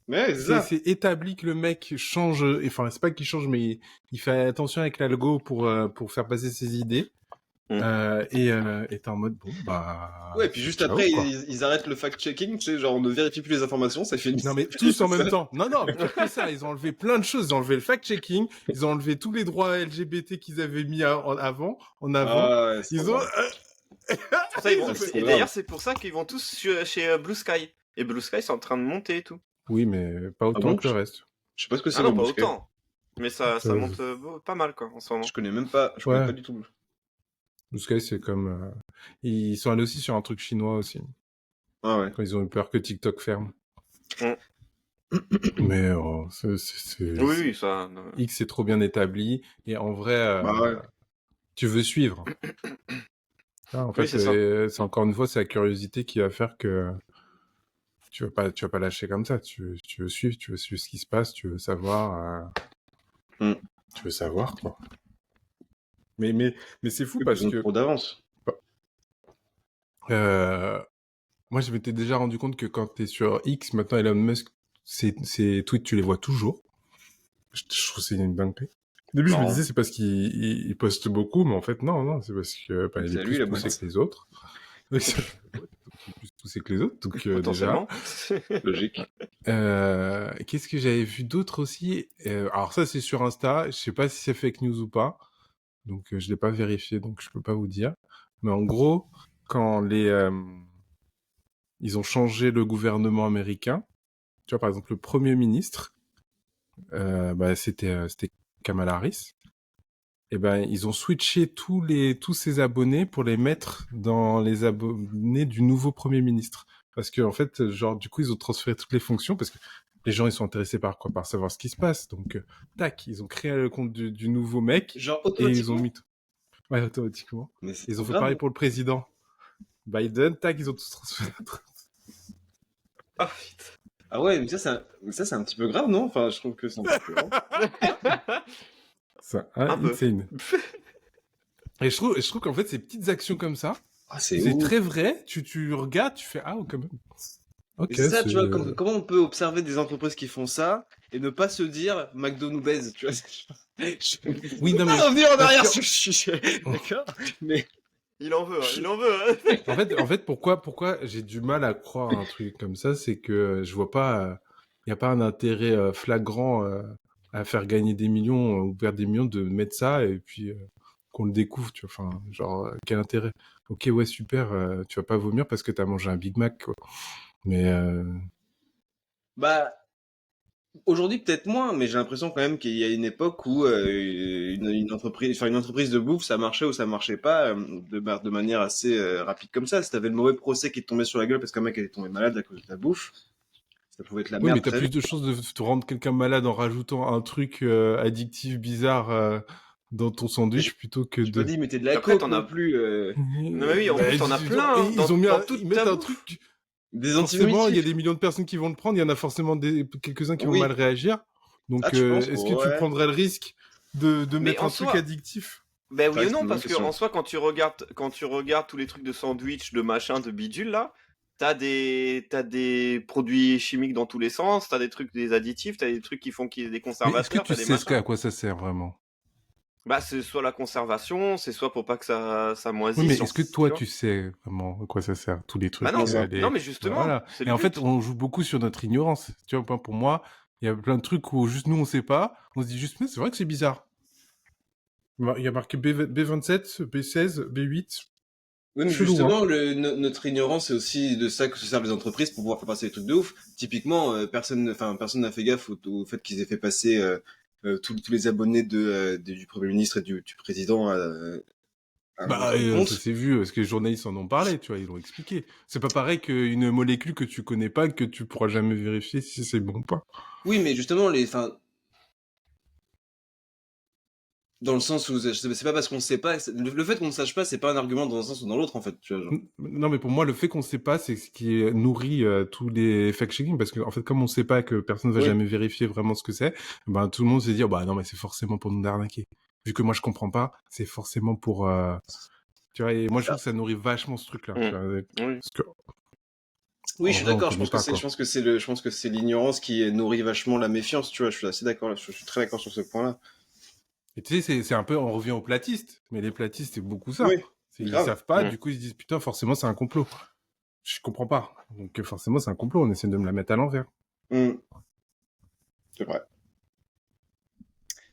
Ouais, c'est ça. C'est établi que le mec change. Enfin, c'est pas qu'il change, mais il fait attention avec l'algo pour faire passer ses idées. Et t'es en mode bon bah. Ouais, puis juste ciao, après, quoi. ils arrêtent le fact-checking, tu sais, genre on ne vérifie plus les informations, ça fait une... Non mais tous en même temps. Non, pire que ça, ils ont enlevé plein de choses. Ils ont enlevé le fact-checking, ils ont enlevé tous les droits LGBT qu'ils avaient mis en avant. Ah, ouais, c'est Ils trop ont. grave. Pour ça, ils vont- Ah, c'est Et trop d'ailleurs, grave. c'est pour ça qu'ils vont tous chez Blue Sky. Et Blue Sky, c'est en train de monter et tout. Oui, mais pas autant bon que le reste. Je sais pas ce que c'est Ah non, le pas Blue Sky. autant. Mais ça Euh, monte pas mal, quoi, en ce moment. Je connais même pas, je connais pas du tout. Blue Sky, c'est comme. Ils sont allés aussi sur un truc chinois aussi. Ah ouais. Quand ils ont eu peur que TikTok ferme. Mm. Mais Oui, ça. X c'est trop bien établi et en vrai, Bah ouais. tu veux suivre. Ah, en fait, Oui, c'est ça. c'est encore une fois c'est la curiosité qui va faire que tu vas pas lâcher comme ça. Tu veux suivre, tu veux suivre ce qui se passe, tu veux savoir, tu veux savoir quoi. Mais c'est fou parce Ils ont que trop d'avance. moi je m'étais déjà rendu compte que quand t'es sur X, maintenant Elon Musk, ses tweets tu les vois toujours. Je trouve que c'est une dinguerie. Au début, je me Non. disais, c'est parce qu'il poste beaucoup, mais en fait, non, c'est parce que il C'est est lui, plus la poussé boîte. que les autres. Oui, il est plus poussé que les autres, donc déjà. Potentiellement. Logique. Qu'est-ce que j'avais vu d'autre aussi alors ça, c'est sur Insta. Je sais pas si c'est fake news ou pas, donc je l'ai pas vérifié, donc je peux pas vous dire. Mais en gros, quand ils ont changé le gouvernement américain, tu vois, par exemple, le premier ministre, c'était Kamala Harris. Et ben ils ont switché tous ces abonnés pour les mettre dans les abonnés du nouveau premier ministre, parce que en fait genre du coup ils ont transféré toutes les fonctions parce que les gens ils sont intéressés par quoi, par savoir ce qui se passe, donc tac ils ont créé le compte du nouveau mec Genre et ils ont automatiquement. mis Mais automatiquement. c'est Ils trop ont fait grave. pareil pour le président Biden, tac ils ont tous transféré. Ah, putain. Ah ouais, mais ça c'est un petit peu grave, non? Enfin, je trouve que c'est un petit peu grave. Ça, Un peu. insane. Et je trouve qu'en fait ces petites actions comme ça, Ah, c'est c'est ouf. très vrai. Tu regardes, tu fais ah quand même. Ok. Mais c'est ça, tu vois, comment on peut observer des entreprises qui font ça et ne pas se dire McDo nous baise, tu vois? Oui, Je peux non, pas mais revenir en parce arrière que- sur... D'accord? Mais... Il en veut, hein, il en veut. Hein. En fait, pourquoi j'ai du mal à croire à un truc comme ça, c'est que je vois pas, il y a pas un intérêt flagrant à faire gagner des millions ou perdre des millions de mettre ça et puis qu'on le découvre, tu vois. Enfin, genre quel intérêt? Ok, ouais, super, tu vas pas vomir parce que t'as mangé un Big Mac, quoi. Mais Bah, aujourd'hui peut-être moins, mais j'ai l'impression quand même qu'il y a une époque où une entreprise de bouffe, ça marchait ou ça marchait pas de manière assez rapide comme ça. Si t'avais le mauvais procès qui te tombait sur la gueule parce qu'un mec était tombé malade à cause de la bouffe, ça pouvait être la oui, merde mais t'as très plus vite. de chances de te rendre quelqu'un malade en rajoutant un truc addictif bizarre dans ton sandwich plutôt que J'ai pas de. dit mettez de la Après, coke t'en non as- plus. Non, mais oui, en plus, t'en as plein, hein, Ils ont mis dans toute ils mettent ta un bouffe. truc. Des Forcément, il y a anti-vomitifs. des millions de personnes qui vont le prendre. Il y en a forcément quelques-uns qui vont Oui. mal réagir. Donc, Ah, tu penses? est-ce que tu Ouais. prendrais le risque de Mais mettre en un truc soi- addictif? Ben Ça oui et reste non, une bonne parce que question. en soi, quand tu regardes tous les trucs de sandwich, de machin, de bidule là, t'as des produits chimiques dans tous les sens, t'as des trucs, des additifs, t'as des trucs qui font qu'il y ait des Mais est-ce que conservateurs, tu t'as des sais machins. à quoi ça sert vraiment? Bah c'est soit la conservation, c'est soit pour pas que ça moisisse. Oui, mais genre, est-ce que toi, vois. tu sais vraiment à quoi ça sert, tous les trucs? Bah non, ça. non mais justement, Voilà. c'est Et le en but. fait, on joue beaucoup sur notre ignorance. Tu vois, pour moi, il y a plein de trucs où juste nous, on sait pas. On se dit juste, mais c'est vrai que c'est bizarre. Il y a marqué B27, B16, B8. Oui, mais Chelou, justement, notre ignorance, c'est aussi de ça que se servent les entreprises pour pouvoir faire passer des trucs de ouf. Typiquement, personne n'a fait gaffe au fait qu'ils aient fait passer tous les abonnés du Premier ministre et du président à Bah, un compte. ça s'est vu, parce que les journalistes en ont parlé, tu vois, ils l'ont expliqué. C'est pas pareil qu'une molécule que tu connais pas, que tu pourras jamais vérifier si c'est bon ou pas. Oui, mais justement, Dans le sens où c'est pas parce qu'on sait pas, le fait qu'on ne sache pas, c'est pas un argument dans un sens ou dans l'autre en fait. Tu vois, genre. Non, mais pour moi, le fait qu'on sait pas, c'est ce qui nourrit tous les fact-checking, parce que en fait, comme on sait pas, que personne va Oui. jamais vérifier vraiment ce que c'est, ben tout le monde se dit, bah non, mais c'est forcément pour nous arnaquer. Vu que moi je comprends pas, c'est forcément pour, tu vois. Et moi je trouve que ça nourrit vachement ce truc-là. Tu vois, Oui. parce que Oui, en je suis vrai, on d'accord. connaît pas, quoi. Je pense que c'est l'ignorance qui nourrit vachement la méfiance. Tu vois, je suis assez d'accord. Je suis très d'accord sur ce point-là. Et tu sais, c'est un peu, on revient aux platistes, mais les platistes, c'est beaucoup ça. Oui, Ils grave. savent pas, Mm. du coup ils se disent, putain, forcément c'est un complot. Je comprends pas. Donc forcément c'est un complot, on essaie de me la mettre à l'envers. Mm. C'est vrai.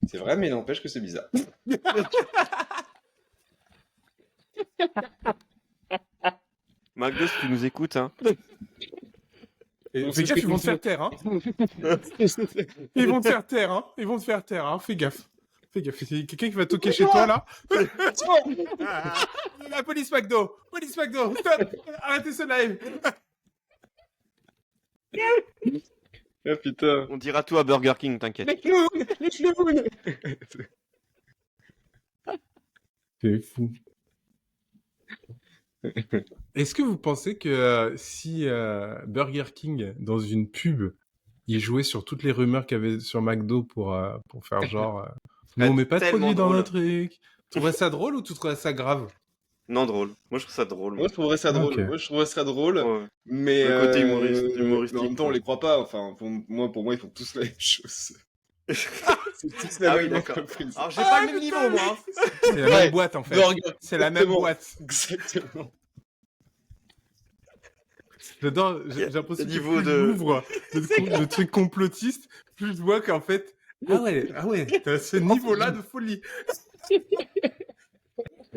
C'est vrai, mais il n'empêche que c'est bizarre. McDo, si tu nous écoutes, hein. Et Donc, fais c'est ce gaffe, que ils vont tu te faire fais. taire, hein. Ils vont te faire taire, hein. Ils vont te faire taire, hein. Fais gaffe. Fais gaffe. C'est quelqu'un qui va toquer chez toi, là. La police McDo. Police McDo. Stop. Arrêtez ce live. Ah putain. On dira tout à Burger King, t'inquiète. Les clowns. C'est fou. Est-ce que vous pensez que si Burger King, dans une pub, il jouait sur toutes les rumeurs qu'il y avait sur McDo pour faire genre, nous on met pas de Tellement produits dans drôle. notre truc. Tu trouverais ça drôle ou tu trouverais ça grave? Non, drôle. Moi, je trouve ça drôle. Moi, je trouverais ça drôle. Ok. Moi, je trouverais ça drôle. Ouais. Mais, Le côté mais en humoristique, même temps, on quoi. les croit pas. Enfin, pour moi, ils font tous la même chose. C'est tous la Ah même oui, d'accord. entreprise. Alors, j'ai pas le même niveau, moi. hein. C'est la Ouais. même boîte en fait. Burger. C'est la même Exactement. boîte. Exactement. J'adore, j'ai l'impression que niveau plus de- j'ouvre le truc complotiste, plus je vois qu'en fait, ah ouais, t'as ce niveau-là de folie.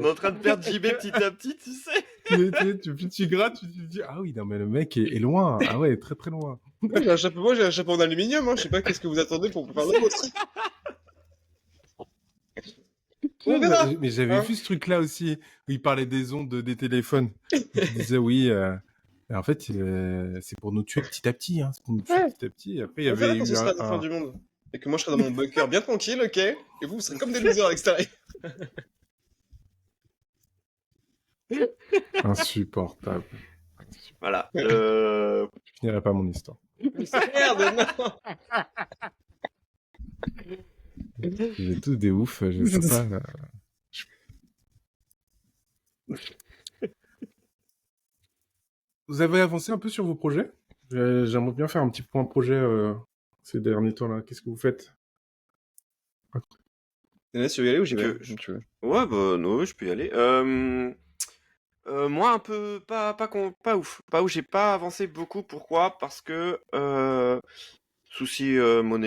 On est en train de perdre JB petit à petit, tu sais. Tu grattes, tu te dis, ah oui, non mais le mec est loin. Ah ouais, très très loin. Moi, j'ai un chapeau en aluminium. Hein. Je sais pas qu'est-ce que vous attendez pour parler de votre. On verra. Mais j'avais Hein. vu ce truc-là aussi, où il parlait des ondes des téléphones. Il disait, oui, en fait, c'est pour nous tuer petit à petit. Hein. C'est pour nous tuer Ouais. petit à petit. Et après, il y On verra avait quand ce eu sera la fin du monde. Et que moi, je serai dans mon bunker bien tranquille, ok. Et vous serez comme des losers à l'extérieur. insupportable. Voilà. Je finirai pas mon histoire. Merde, non. J'ai tous des oufs, je sais pas. Vous avez avancé un peu sur vos projets? J'aimerais bien faire un petit point projet ces derniers temps-là. Qu'est-ce que vous faites? T'es tu veux y aller ou j'y vais? Que- Ouais, bah, non, je peux y aller. Moi, un peu, pas ouf. Pas où j'ai pas avancé beaucoup. Pourquoi? Parce que souci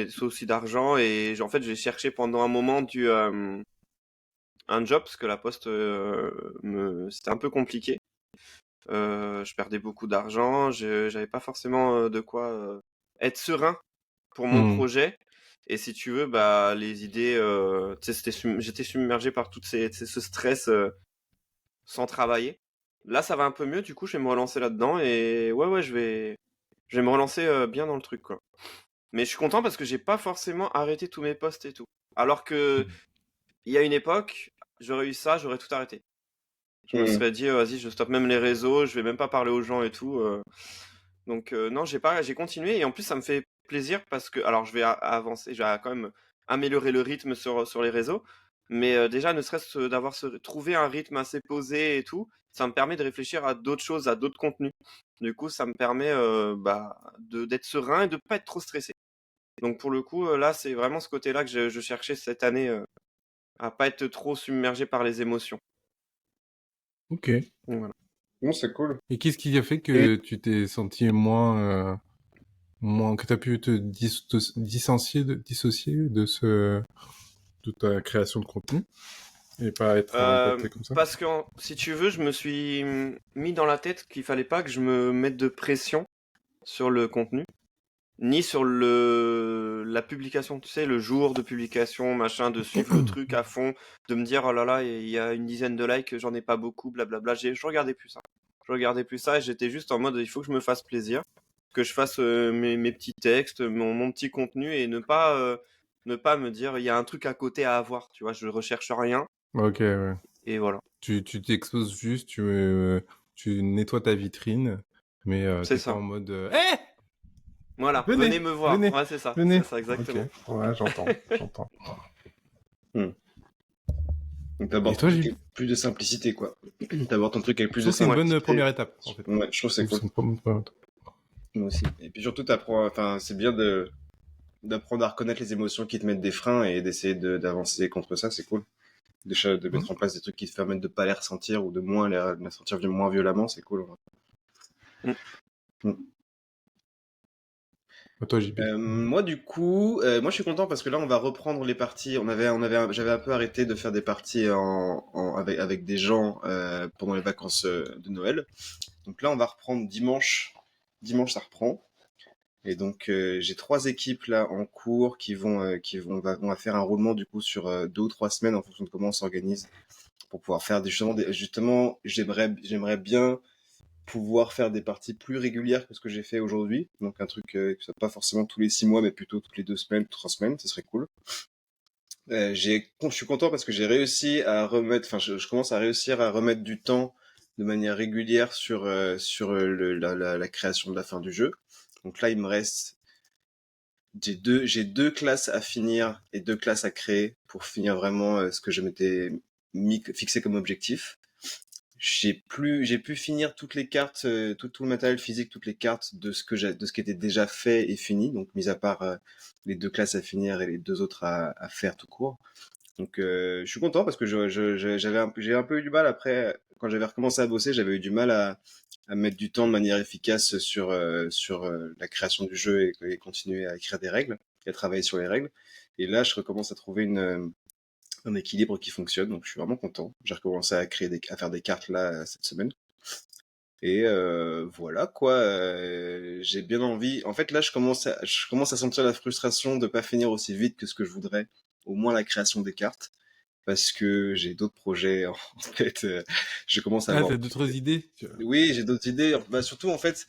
souci d'argent et en fait j'ai cherché pendant un moment un job parce que la poste c'était un peu compliqué. Je perdais beaucoup d'argent, j'avais pas forcément de quoi être serein pour mon projet. Et si tu veux, bah les idées, tu sais, j'étais submergé par ce stress sans travailler. Là, ça va un peu mieux. Du coup, je vais me relancer là-dedans et ouais, je vais me relancer bien dans le truc, quoi. Mais je suis content parce que j'ai pas forcément arrêté tous mes posts et tout. Alors que il y a une époque, j'aurais eu ça, j'aurais tout arrêté. Je me serais dit, vas-y, je stoppe même les réseaux, je vais même pas parler aux gens et tout. Donc non, j'ai continué et en plus ça me fait plaisir parce que, alors je vais avancer, je vais quand même améliorer le rythme sur les réseaux. Mais déjà, ne serait-ce d'avoir trouvé un rythme assez posé et tout, ça me permet de réfléchir à d'autres choses, à d'autres contenus. Du coup, ça me permet d'être serein et de pas être trop stressé. Donc pour le coup, là, c'est vraiment ce côté-là que je cherchais cette année, à pas être trop submergé par les émotions. Ok. Donc, voilà. Bon, c'est cool. Et qu'est-ce qui a fait que tu t'es senti moins, que t'as pu te dissocier de ta création de contenu et pas être impacté comme ça? Parce que si tu veux, je me suis mis dans la tête qu'il fallait pas que je me mette de pression sur le contenu, ni sur la publication, tu sais, le jour de publication, machin, de suivre le truc à fond, de me dire, oh là là, il y a une dizaine de likes, j'en ai pas beaucoup, blablabla. Je regardais plus ça. Je regardais plus ça et j'étais juste en mode, il faut que je me fasse plaisir, que je fasse mes petits textes, mon petit contenu et ne pas ne pas me dire il y a un truc à côté à avoir, tu vois, je recherche rien Ok, ouais. et voilà. Tu t'exposes juste, tu nettoies ta vitrine, mais C'est t'es pas ça. en mode Eh Voilà, venez venez, me voir. venez, Ouais, venez. c'est ça Ok, exactement. ouais, j'entends. Hmm. Donc Et t'abordes ton toi, truc Gilles? avec plus de simplicité, quoi. T'abordes ton truc avec Je plus de trouve que c'est une Ouais. bonne simplicité. première étape, en fait. Ouais, je trouve que Je c'est trouve que cool. c'est une bonne première étape. Moi aussi. Et puis surtout, t'apprends, enfin, c'est bien d'apprendre à reconnaître les émotions qui te mettent des freins et d'essayer d'avancer contre ça, c'est cool. Déjà, de Hmm. mettre en place des trucs qui te permettent de pas les ressentir ou de moins les sentir moins violemment, c'est cool. Mm. Mm. À toi, JB. Moi, du coup, moi, je suis content parce que là, on va reprendre les parties. J'avais un peu arrêté de faire des parties avec des gens pendant les vacances de Noël. Donc là, on va reprendre dimanche. Dimanche, ça reprend. Et donc, j'ai 3 équipes là en cours on va faire un roulement du coup sur 2 ou 3 semaines en fonction de comment on s'organise pour pouvoir faire justement, j'aimerais bien pouvoir faire des parties plus régulières que ce que j'ai fait aujourd'hui. Donc un truc que ce soit pas forcément tous les 6 mois, mais plutôt toutes les 2 semaines, 3 semaines, ce serait cool. Je suis content parce que j'ai réussi à remettre, enfin, je commence à réussir à remettre du temps de manière régulière sur la création de la fin du jeu. Donc là, il me reste, j'ai 2 classes à finir et 2 classes à créer pour finir vraiment ce que je m'étais fixé comme objectif. J'ai pu finir toutes les cartes, tout le matériel physique, toutes les cartes de ce qui était déjà fait et fini. Donc, mis à part les 2 classes à finir et les 2 autres à faire tout court. Donc, je suis content parce que j'ai un peu eu du mal après, quand j'avais recommencé à bosser, j'avais eu du mal à mettre du temps de manière efficace sur la création du jeu et continuer à écrire des règles et à travailler sur les règles. Et là, je recommence à trouver un équilibre qui fonctionne, donc je suis vraiment content. J'ai recommencé à faire des cartes là cette semaine. Et voilà quoi, j'ai bien envie. En fait là, je commence à sentir la frustration de pas finir aussi vite que ce que je voudrais. Au moins la création des cartes, parce que j'ai d'autres projets en tête. Je commence à Ah, avoir. t'as d'autres idées? Oui, j'ai d'autres idées. Bah surtout en fait,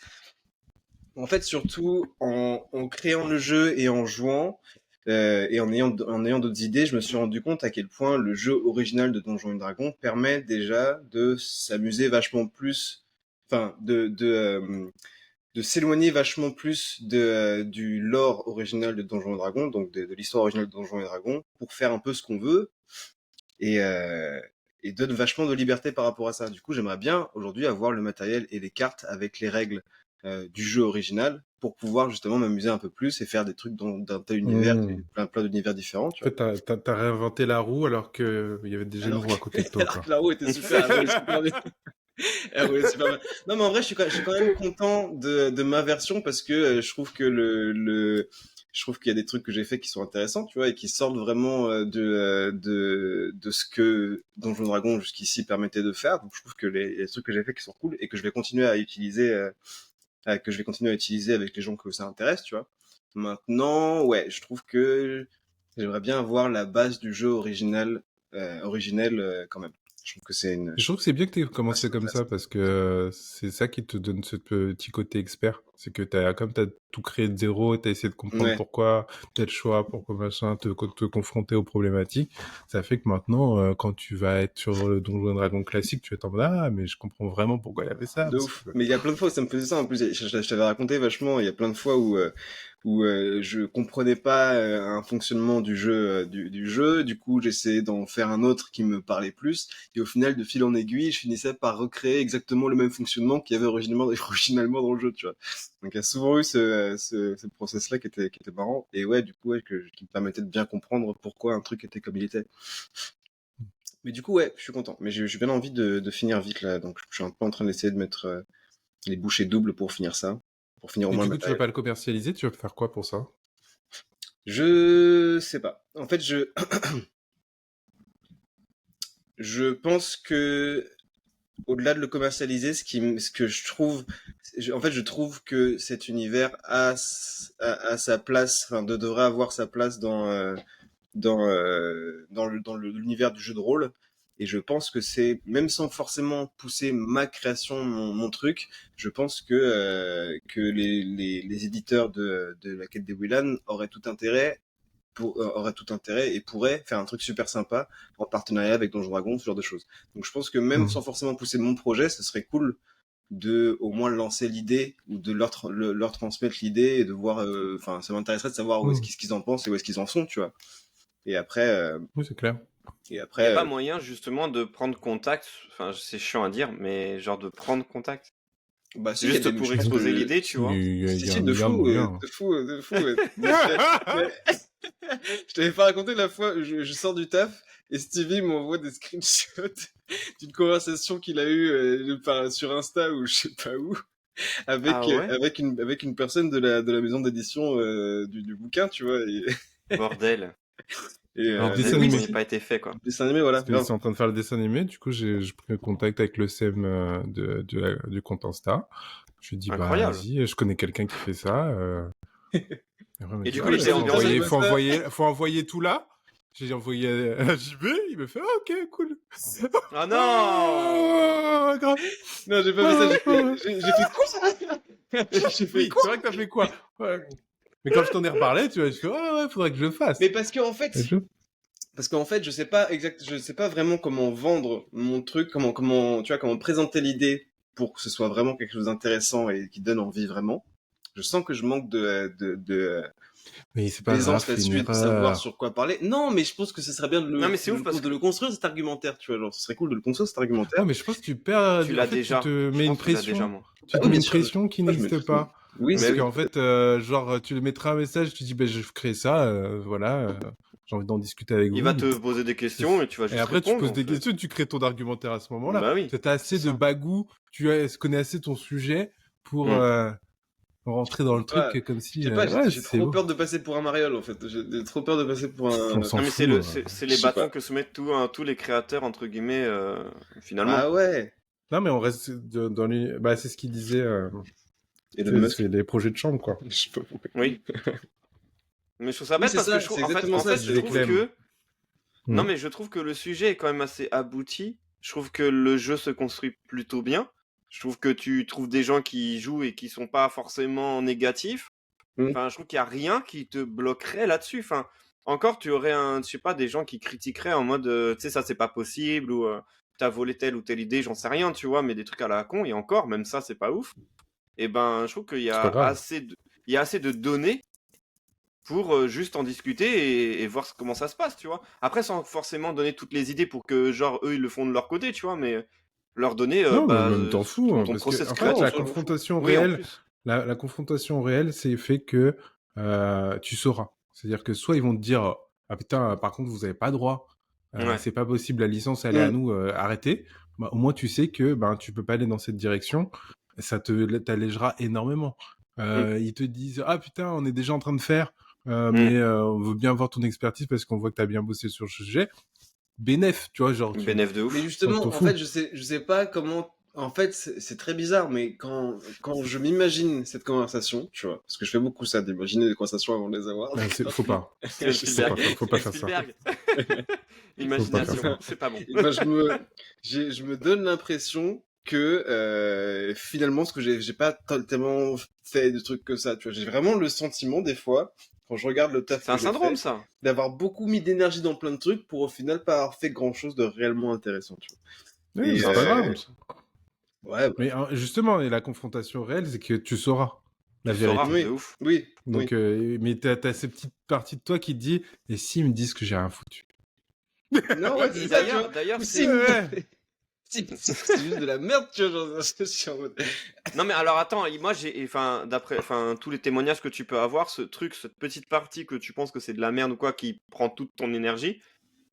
surtout en créant le jeu et en jouant, et en ayant d'autres idées, je me suis rendu compte à quel point le jeu original de Donjons et Dragons permet déjà de s'amuser vachement plus, enfin, de s'éloigner vachement plus du lore original de Donjons et Dragons, donc de l'histoire originale de Donjons et Dragons, pour faire un peu ce qu'on veut, et, euh, et donne vachement de liberté par rapport à ça. Du coup, j'aimerais bien aujourd'hui avoir le matériel et les cartes avec les règles du jeu original pour pouvoir justement m'amuser un peu plus et faire des trucs dans tel univers, Hmm. plein d'univers différents, tu En vois. fait, t'as réinventé la roue alors qu'il y avait déjà une Alors roue que, à côté de toi, alors quoi. que la roue était super, elle roulait super bien. Elle roulait super bien. Non, mais en vrai, je suis quand même content de ma version parce que je trouve que je trouve qu'il y a des trucs que j'ai fait qui sont intéressants, tu vois, et qui sortent vraiment de ce que Donjons Dragon jusqu'ici permettait de faire. Donc, je trouve que les trucs que j'ai fait qui sont cool et que je vais continuer à utiliser, avec les gens que ça intéresse, tu vois. Maintenant, ouais, je trouve que j'aimerais bien avoir la base du jeu originel quand même. Je trouve que c'est une, Je trouve que c'est bien que tu aies commencé assez comme ça intéressant. parce que c'est ça qui te donne ce petit côté expert. C'est que comme t'as tout créé de zéro, t'as essayé de comprendre Ouais. pourquoi tel choix, pourquoi machin, te confronter aux problématiques. Ça fait que maintenant, quand tu vas être sur le Donjon Dragon classique, tu vas t'en mode ah, mais je comprends vraiment pourquoi il y avait ça. De Parce ouf. que... Mais il y a plein de fois où ça me faisait ça. En plus, je t'avais raconté vachement. Il y a plein de fois où je comprenais pas un fonctionnement du jeu, du jeu. Du coup, j'essayais d'en faire un autre qui me parlait plus. Et au final, de fil en aiguille, je finissais par recréer exactement le même fonctionnement qu'il y avait originalement dans le jeu, tu vois. Donc, il y a souvent eu ce process-là qui était marrant. Et ouais, du coup, ouais, qui me permettait de bien comprendre pourquoi un truc était comme il était. Mais du coup, ouais, je suis content. Mais j'ai bien envie de finir vite là. Donc, je suis un peu en train d'essayer de mettre les bouchées doubles pour finir ça. Pour finir au Et moins du le coup, tu vas matériel. pas le commercialiser, tu vas faire quoi pour ça? Je sais pas. En fait, je pense que au-delà de le commercialiser, ce que je trouve, en fait, je trouve que cet univers a sa place, enfin, devrait avoir sa place dans l'univers du jeu de rôle. Et je pense que c'est, même sans forcément pousser ma création, mon truc, je pense que les éditeurs de la quête des Willan auraient tout intérêt aurait tout intérêt et pourrait faire un truc super sympa en partenariat avec Donjon Dragon, ce genre de choses. Donc je pense que même sans forcément pousser mon projet, ce serait cool de au moins lancer l'idée ou de leur transmettre l'idée et de voir, enfin ça m'intéresserait de savoir ce qu'ils en pensent et où est-ce qu'ils en sont, tu vois. Et après, Oui, c'est clair. et Il n'y a après, pas moyen justement de prendre contact, enfin c'est chiant à dire, mais genre de prendre contact. bah si, Juste je pour pense exposer que l'idée, tu vois. si, Il y a moyen. de fou. Mais je t'avais pas raconté la fois, je sors du taf et Stevie m'envoie des screenshots d'une conversation qu'il a eue sur Insta ou je sais pas où avec Ah ouais? avec une personne de la maison d'édition du bouquin, tu vois. Bordel. Alors, mais dessin Le oui, animé. dessin n'a pas été fait, quoi. dessin animé, voilà. Parce qu'ils sont en train de faire le dessin animé, du coup j'ai pris contact avec le CM du compte Insta. Je lui ai dit, bah Incroyable. vas-y, je connais quelqu'un qui fait ça. Et du coup, il était faut envoyer tout là. J'ai envoyé à JB, il me fait, ah, ok, cool. Ah non! Ah, grave. Non, j'ai pas fait ça, j'ai fait quoi? J'ai fait Oui, quoi? c'est vrai que t'as fait quoi? Ouais. Mais quand je t'en ai reparlé, tu vois, je fais, ouais, faudrait que je le fasse. Mais parce qu'en fait, Et je- je sais pas vraiment comment vendre mon truc, comment, tu vois, comment présenter l'idée pour que ce soit vraiment quelque chose d'intéressant et qui donne envie vraiment. Je sens que je manque Mais c'est pas grave, d'aisance c'est une là-dessus et de savoir erreur. sur quoi parler. Non, mais je pense que ce serait bien Non, mais c'est ouf parce de que le construire cet argumentaire, tu vois, genre, ce serait cool de le construire cet argumentaire. Ouais, mais je pense que tu perds, tu en l'as fait, déjà. tu te Je mets une pense que tu l'as déjà, pression. moi. Tu te oui, mets bien une sûr, pression qui moi, je me n'existe dis- pas. Oui, Parce c'est qu'en fait, genre, tu lui mettras un message, tu dis, ben, je crée ça, voilà, j'ai envie d'en discuter avec Il vous. va te poser des questions et tu vas Et juste après, tu répondre. poses en des fait. questions, tu crées ton argumentaire à ce moment-là. Bah oui. Tu as assez c'est de ça. bagou, connais assez ton sujet pour Mm. rentrer dans le pas, truc comme si, je sais pas, ouais, j'ai c'est trop beau. peur de passer pour un mariole, en fait. J'ai trop peur de passer pour On un, s'en Non, mais fout. c'est je les sais bâtons pas. que se mettent tous les créateurs, entre guillemets, finalement. Ah ouais. Non, mais on reste dans les... Bah, c'est ce qu'il disait, Et le tu sais, Musk. c'est les projets de chambre, quoi. Je sais pas pourquoi. Oui. Mais je trouve ça Oui, bête c'est parce ça, que je trouve, c'est en fait, exactement en ça. fait, je disait trouve Clem. que non, Mm. mais je trouve que le sujet est quand même assez abouti. Je trouve que le jeu se construit plutôt bien. Je trouve que tu trouves des gens qui y jouent et qui sont pas forcément négatifs. Mm. Enfin, je trouve qu'il y a rien qui te bloquerait là-dessus. Enfin, encore, tu aurais je sais pas, des gens qui critiqueraient en mode, tu sais, ça c'est pas possible ou t'as volé telle ou telle idée, j'en sais rien, tu vois, mais des trucs à la con. Et encore, même ça, c'est pas ouf. Et ben, je trouve qu'il y C'est a pas grave. il y a assez de données pour juste en discuter et voir comment ça se passe, tu vois. Après, sans forcément donner toutes les idées pour que, genre, eux, ils le font de leur côté, tu vois, mais leur donner, Non, mais même t'en fous, ton hein, parce que process en fait, créatif, la quoi. confrontation Oui, en réelle, plus. la confrontation réelle, c'est fait que tu sauras. C'est-à-dire que soit ils vont te dire, ah putain, par contre, vous avez pas droit, Ouais. c'est pas possible, la licence elle est à Mm. nous, arrêtez. Bah, au moins tu sais que ben tu peux pas aller dans cette direction, ça t'allégera énormément. Ils te disent, ah putain, on est déjà en train de faire, mais on veut bien voir ton expertise parce qu'on voit que t'as bien bossé sur le sujet. Bénef, tu vois, genre tu Bénéf de Mais ouf. on t'en justement, en fout. fait, je sais pas comment. En fait, c'est très bizarre, mais quand je m'imagine cette conversation, tu vois, parce que je fais beaucoup ça, d'imaginer des conversations avant de les avoir. Faut pas. Steven Spielberg. Faut pas Steven faire ça. Spielberg. Faut pas faire Imagination, ça. c'est pas bon. Et ben, je me donne l'impression que finalement, ce que j'ai pas tellement fait de trucs que ça, tu vois. J'ai vraiment le sentiment des fois, quand je regarde le taf C'est que un j'ai syndrome, fait, ça. d'avoir beaucoup mis d'énergie dans plein de trucs pour au final pas avoir fait grand chose de réellement intéressant, tu vois. Oui, mais Et c'est pas grave. ouais, bah, Mais justement, et la confrontation réelle, c'est que tu sauras la Tu sauras, vérité. de oui, ouf. oui, oui. Donc, mais t'as cette petite partie de toi qui te dit, et s'ils me disent que j'ai rien foutu? Non, ouais, c'est Et ça, tu vois. d'ailleurs, Ou c'est... Ouais. c'est juste de la merde, tu vois, genre, je suis en mode... Non mais alors attends, moi d'après tous les témoignages que tu peux avoir, ce truc, cette petite partie que tu penses que c'est de la merde ou quoi, qui prend toute ton énergie,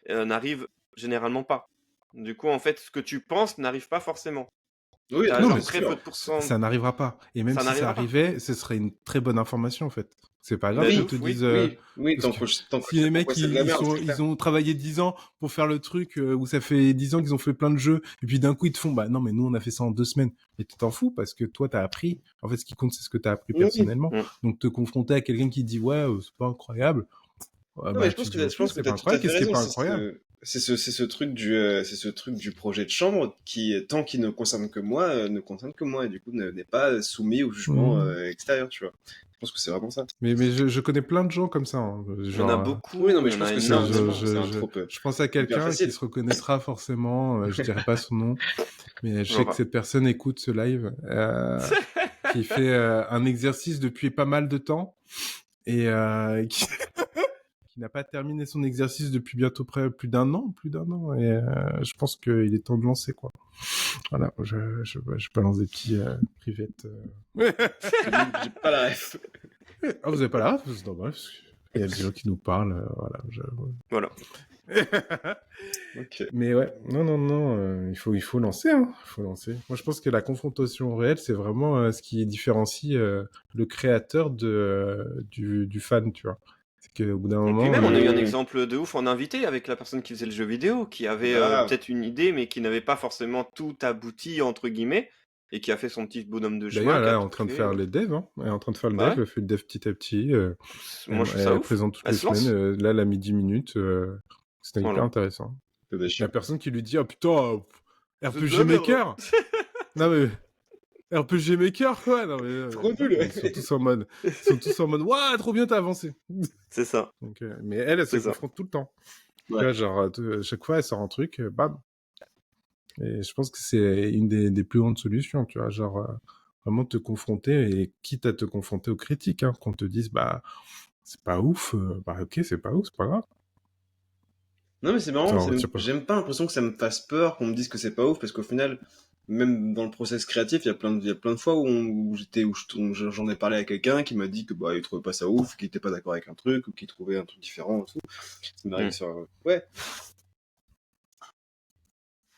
n'arrive généralement pas. Du coup, en fait, ce que tu penses n'arrive pas forcément. Oui, T'as Non, genre mais très sûr. peu de pourcents. Ça n'arrivera pas. Et même Ça si ça n'arrivera pas. arrivait, ce serait une très bonne information, en fait. C'est pas grave Mais qu'ils de te ouf, oui. disent, Oui, parce que tant que si je sais les mecs, pourquoi c'est de la merde, c'est clair. ils ont travaillé 10 ans pour faire le truc, où ça fait 10 ans qu'ils ont fait plein de jeux, et puis d'un coup, ils te font, bah non, mais nous, on a fait ça en 2 semaines. Et tu t'en fous, parce que toi, t'as appris. En fait, ce qui compte, c'est ce que t'as appris Oui. personnellement. Mm. Donc, te confronter à quelqu'un qui dit, ouais, c'est pas incroyable. Non, Bah, mais je tu pense dis, que ok, je pense que c'est t'as pas tout à incroyable. fait Qu'est-ce qui est raison. pas incroyable? C'est ce truc du projet de chambre qui, tant qu'il ne concerne que moi, ne concerne que moi et du coup n'est pas soumis au jugement Mmh. extérieur, tu vois. pense que c'est vraiment ça. Mais je connais plein de gens comme ça. Hein. Il y en a Genre, beaucoup, Oui, non, mais il y je en pense a que c'est énormément. c'est un trope je pense à hyper quelqu'un qui facile. se reconnaîtra forcément. Je dirais pas son nom, mais je sais que Genre, cette personne écoute ce live, qui fait un exercice depuis pas mal de temps et qui n'a pas terminé son exercice depuis bientôt plus d'un an. Et je pense qu'il est temps de lancer, quoi. Voilà, je balance des petits privettes. J'ai pas la ref. Ah, vous avez pas la ref? C'est normal, parce qu'il y a des gens qui nous parlent, voilà. voilà. Ok. Mais ouais, non, il faut lancer, hein. Il faut lancer. Moi, je pense que la confrontation réelle, c'est vraiment ce qui différencie le créateur du fan, tu vois. C'est qu'au bout d'un Et puis moment, même, on a eu un exemple de ouf en invité avec la personne qui faisait le jeu vidéo, qui avait Grave. peut-être une idée, mais qui n'avait pas forcément tout abouti, entre guillemets, et qui a fait son petit bonhomme de chemin. d'ailleurs, qui là, a elle est tout en train de fait. faire les devs, hein. Elle est en train de faire le Bah dev, ouais. elle fait le dev petit à petit. Moi, je trouve Elle ça est ouf. présente toutes Elle les se lance. semaines. Là, elle a mis 10 minutes. C'était hyper Voilà. intéressant. C'est des La chiens. personne qui lui dit, oh putain, C'est de RPG la merde. Maker. Non mais RPG Maker, quoi. Non mais Trop nul. ils sont tous en mode, waouh, trop bien, t'as avancé. C'est ça. Donc, mais elle se C'est ça. confronte tout le temps. Ouais. Tu vois, genre, chaque fois, elle sort un truc, bam. Et je pense que c'est une des plus grandes solutions, tu vois, genre vraiment te confronter, et quitte à te confronter aux critiques, hein, qu'on te dise, bah, c'est pas ouf, bah ok, c'est pas ouf, c'est pas grave. Non, mais c'est marrant, T'en retires pas. j'aime pas l'impression que ça me fasse peur, qu'on me dise que c'est pas ouf, parce qu'au final, même dans le process créatif, il y a plein de fois j'en ai parlé à quelqu'un qui m'a dit que bah il trouvait pas ça ouf, qu'il était pas d'accord avec un truc, ou qu'il trouvait un truc différent et tout. Ça m'arrive sur. Ouais.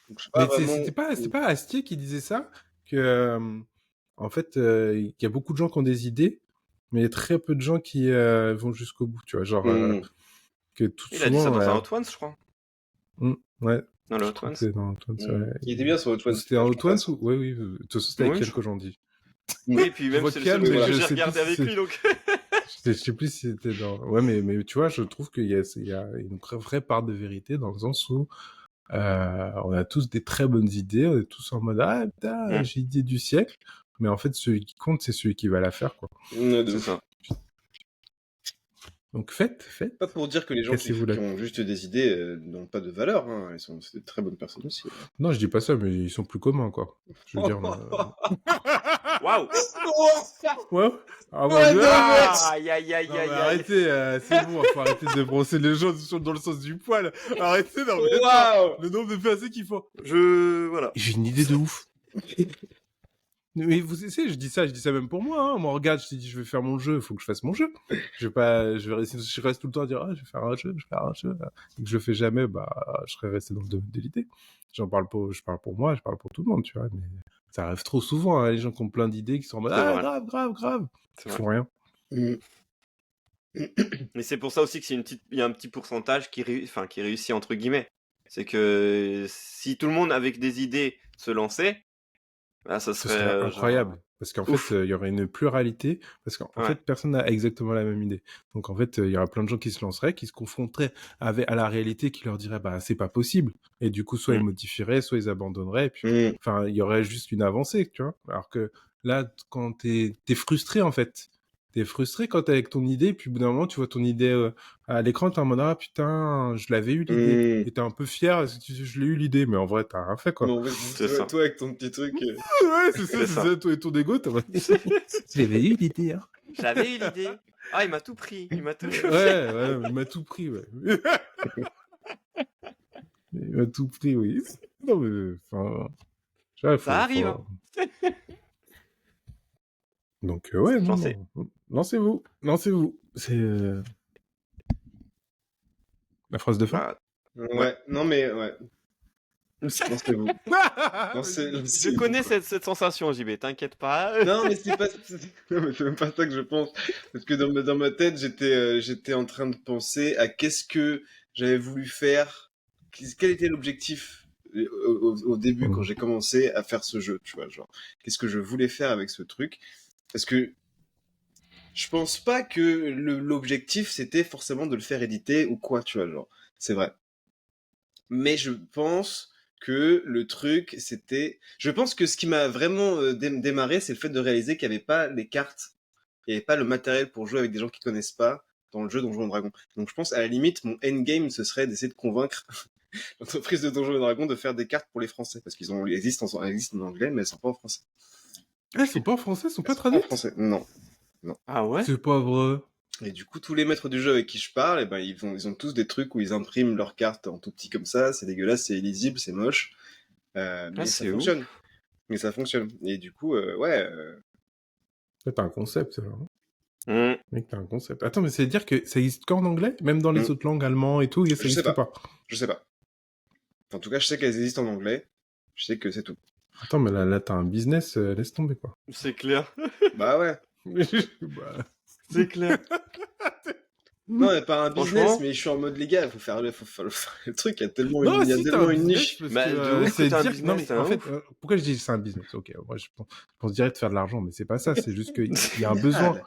Donc, je sais pas Mais vraiment. c'était pas Astier qui disait ça, que en fait, il y a beaucoup de gens qui ont des idées, mais il y a très peu de gens qui vont jusqu'au bout, tu vois, genre que tout Il a dit ça souvent. dans un Hot Ones, je crois. Ouais. Dans le Je Hot crois Ones. que c'est dans Hot Ones, ouais. Il était bien sur Hot Ones. C'était en Hot Ones ou... Oui, de toute façon, c'était avec Oui, Kian je- qu'aujourd'hui. Oui, et puis Je même vois c'est le Kian, seul truc mais que je j'ai sais regardé plus avec si lui, donc. je sais plus si c'était dans... Ouais, mais tu vois, je trouve qu'il y a une vraie part de vérité dans le sens où on a tous des très bonnes idées, on est tous en mode « Ah, putain, j'ai l'idée du siècle », mais en fait, celui qui compte, c'est celui qui va la faire, quoi. De C'est ouf. ça. Donc faites. Pas pour dire que les gens Cassez-vous qui la- ont juste des idées n'ont pas de valeur, hein. C'est de très bonnes personnes aussi. Non, je dis pas ça, mais ils sont plus communs, quoi. Je veux dire... Waouh! Ouais. Ah, mon Ouais, Dieu. non, Ah Aïe, aïe, aïe, non, aïe, mais aïe. arrêtez, c'est bon, faut arrêter de brosser les gens dans le sens du poil. Arrêtez, non, mais Waouh! le nombre de personnes qu'il faut. Voilà. J'ai une idée de ouf. Mais vous savez, je dis ça même pour moi, hein. Moi, regarde, je t'ai dit, je vais faire mon jeu, il faut que je fasse mon jeu. Je reste tout le temps à dire, ah, je vais faire un jeu. Et que je le fais jamais, bah, je serais resté dans le domaine de l'idée. Je parle pour moi, je parle pour tout le monde, tu vois, mais ça arrive trop souvent, hein, les gens qui ont plein d'idées, qui sont en mode, C'est ah, vrai. grave. C'est Ils vrai. font rien. Mais c'est pour ça aussi que il y a un petit pourcentage qui réussit entre guillemets. C'est que si tout le monde avec des idées se lançait, bah, ça Ce serait serait genre, incroyable. Parce qu'en ouf. fait, il y aurait une pluralité. Parce qu'en Ouais. fait, personne n'a exactement la même idée. Donc, en fait, il y aura plein de gens qui se lanceraient, qui se confronteraient à la réalité, qui leur dirait, bah, c'est pas possible. Et du coup, soit ils modifieraient, soit ils abandonneraient. Et puis, enfin, il y aurait juste une avancée, tu vois. Alors que là, quand t'es frustré, en fait. T'es frustré quand t'es avec ton idée, puis au bout d'un moment, tu vois ton idée à l'écran, t'es en mode, ah putain, je l'avais eu l'idée. Et t'es un peu fier, je l'ai eu l'idée, mais en vrai, t'as rien fait, quoi. Mais en fait, C'est ça. toi avec ton petit truc. Ouais, c'est ça, toi et ton égo, t'as J'avais eu l'idée, hein. J'avais eu l'idée. Ah, il m'a tout pris. Il m'a tout. Ouais, il m'a tout pris, ouais. Il m'a tout pris, oui. Non, mais, enfin... Ça arrive, hein. Donc, ouais, non, Lancez. non. Lancez-vous. C'est... La phrase de fin Ouais, non mais ouais. Lancez-vous. Je connais cette sensation, JB, t'inquiète pas. Non, mais c'est même pas ça que je pense. Parce que dans ma tête, j'étais en train de penser à qu'est-ce que j'avais voulu faire. Quel était l'objectif au début quand j'ai commencé à faire ce jeu, tu vois, genre. Qu'est-ce que je voulais faire avec ce truc? Parce que je pense pas que l'objectif c'était forcément de le faire éditer ou quoi, tu vois, genre. C'est vrai. Mais je pense que le truc, c'était... Je pense que ce qui m'a vraiment démarré, c'est le fait de réaliser qu'il n'y avait pas les cartes il n'y avait pas le matériel pour jouer avec des gens qui connaissent pas dans le jeu Donjons et Dragons. Donc je pense à la limite, mon endgame, ce serait d'essayer de convaincre l'entreprise de Donjons et Dragons de faire des cartes pour les Français, parce qu'ils existent en anglais, mais elles sont pas en français. Ah, ils sont pas en français, ils sont pas Elles sont pas en traduits. français, non. Ah ouais? C'est pas vrai. Et du coup, tous les maîtres du jeu avec qui je parle, eh ben, ils ont tous des trucs où ils impriment leurs cartes en tout petit comme ça. C'est dégueulasse, c'est illisible, c'est moche. Mais ça c'est ouf. fonctionne. Mais ça fonctionne. Et du coup, ouais. Là, t'as un concept, là. Mm. Mec, t'as un concept. Attends, mais c'est dire que ça existe qu'en anglais? Même dans les autres langues, allemand et tout, ça Je sais existe pas. pas. Je sais pas. En tout cas, je sais qu'elles existent en anglais. Je sais que c'est tout. Attends, mais là t'as un business, laisse tomber, quoi. C'est clair. Bah ouais. Bah, C'est clair. Non, mais pas un business, Franchement- mais je suis en mode, les gars, faut faire le truc. Il y a tellement Non, il y a si, t'as tellement un une business, niche. parce Bah, que, de ouf c'est que t'as un dire... business, Non, mais c'est en un fait, ouf. pourquoi je dis que c'est un business? Ok, moi, je pense direct de faire de l'argent, mais c'est pas ça, c'est juste qu'il y a un besoin.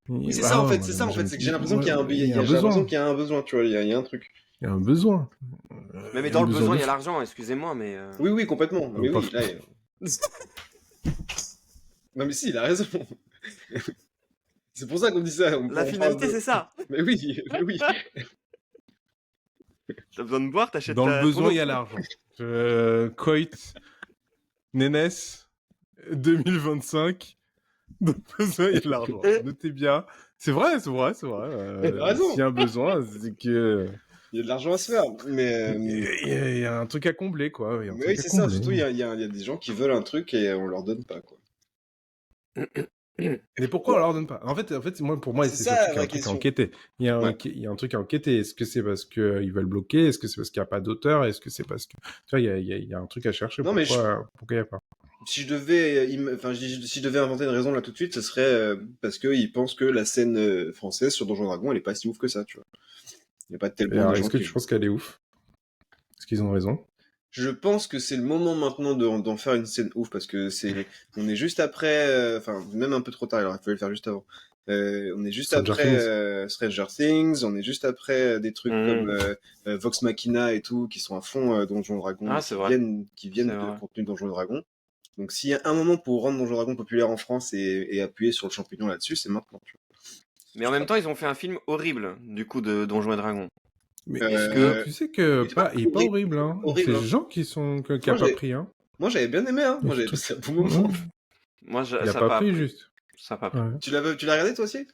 Oui, c'est Ah, ça, en ouais, fait, moi, c'est ça, en fait. j'aime- C'est que j'ai l'impression moi, qu'il y a un il y a un j'ai l'impression besoin. qu'il y a un besoin, tu vois. Il y a un truc. Il y a un besoin. Mais Il y a dans un le besoin, de il y a fou. l'argent, excusez-moi, mais. Oui, complètement. Mais pas oui, fou. là. Non, mais si, il a raison. C'est pour ça qu'on dit ça. La on finalité, parle de- c'est ça. Mais oui, mais oui. T'as besoin de boire, t'achètes Dans le ton besoin, eau. il y a l'argent. Coit, Nénès, 2025. Dans le besoin, il y a de l'argent. Notez bien. C'est vrai. T'as raison. S'il y a un besoin, c'est que... Il y a de l'argent à se faire. Mais, Il y a un truc à combler, quoi. Il y a un mais truc oui, à c'est ça. combler. Surtout, il y a des gens qui veulent un truc et on leur donne pas, quoi. Mais pourquoi on leur donne pas? En fait, moi, pour moi, C'est c'est ça, surtout qu'il y a la un truc à question. enquêter. Il y a un, Ouais. il y a un truc à enquêter. Est-ce que c'est parce qu'ils veulent bloquer? Est-ce que c'est parce qu'il n'y a pas d'auteur? Est-ce que c'est parce que... Tu vois, il y a un truc à chercher. Non, mais Pourquoi il n'y a pas? Si je devais, si je devais inventer une raison là tout de suite, ce serait parce qu'ils pensent que la scène française sur Donjons et Dragons, elle est pas si ouf que ça, tu vois. Il n'y a pas Et tellement alors, de gens est-ce que qui tu jouent. penses qu'elle est ouf? Est-ce qu'ils ont raison? Je pense que c'est le moment maintenant d'en faire une scène ouf parce que on est juste après, même un peu trop tard, il aurait fallu le faire juste avant. On est juste Stranger après Stranger Things, on est juste après des trucs Mm. comme Vox Machina et tout qui sont à fond Donjons et Dragons, Ah, c'est vrai. qui viennent C'est de vrai. contenu Donjons et Dragons. Donc s'il y a un moment pour rendre Donjons et Dragons populaire en France et appuyer sur le champignon là-dessus, c'est maintenant. Tu vois. Mais en même temps, ils ont fait un film horrible, du coup, de Donjons et Dragons. Mais Euh, tu sais que il est pas il est pas horrible. horrible, hein. Horrible, C'est hein. les gens qui a Moi, pas pris, hein. Moi j'avais bien aimé, hein. Moi Le j'avais truc- passé un bon moment. Moi, Il a ça pas pas pris, pris. juste. Ça a pas pris. Ouais. Tu l'as regardé toi aussi?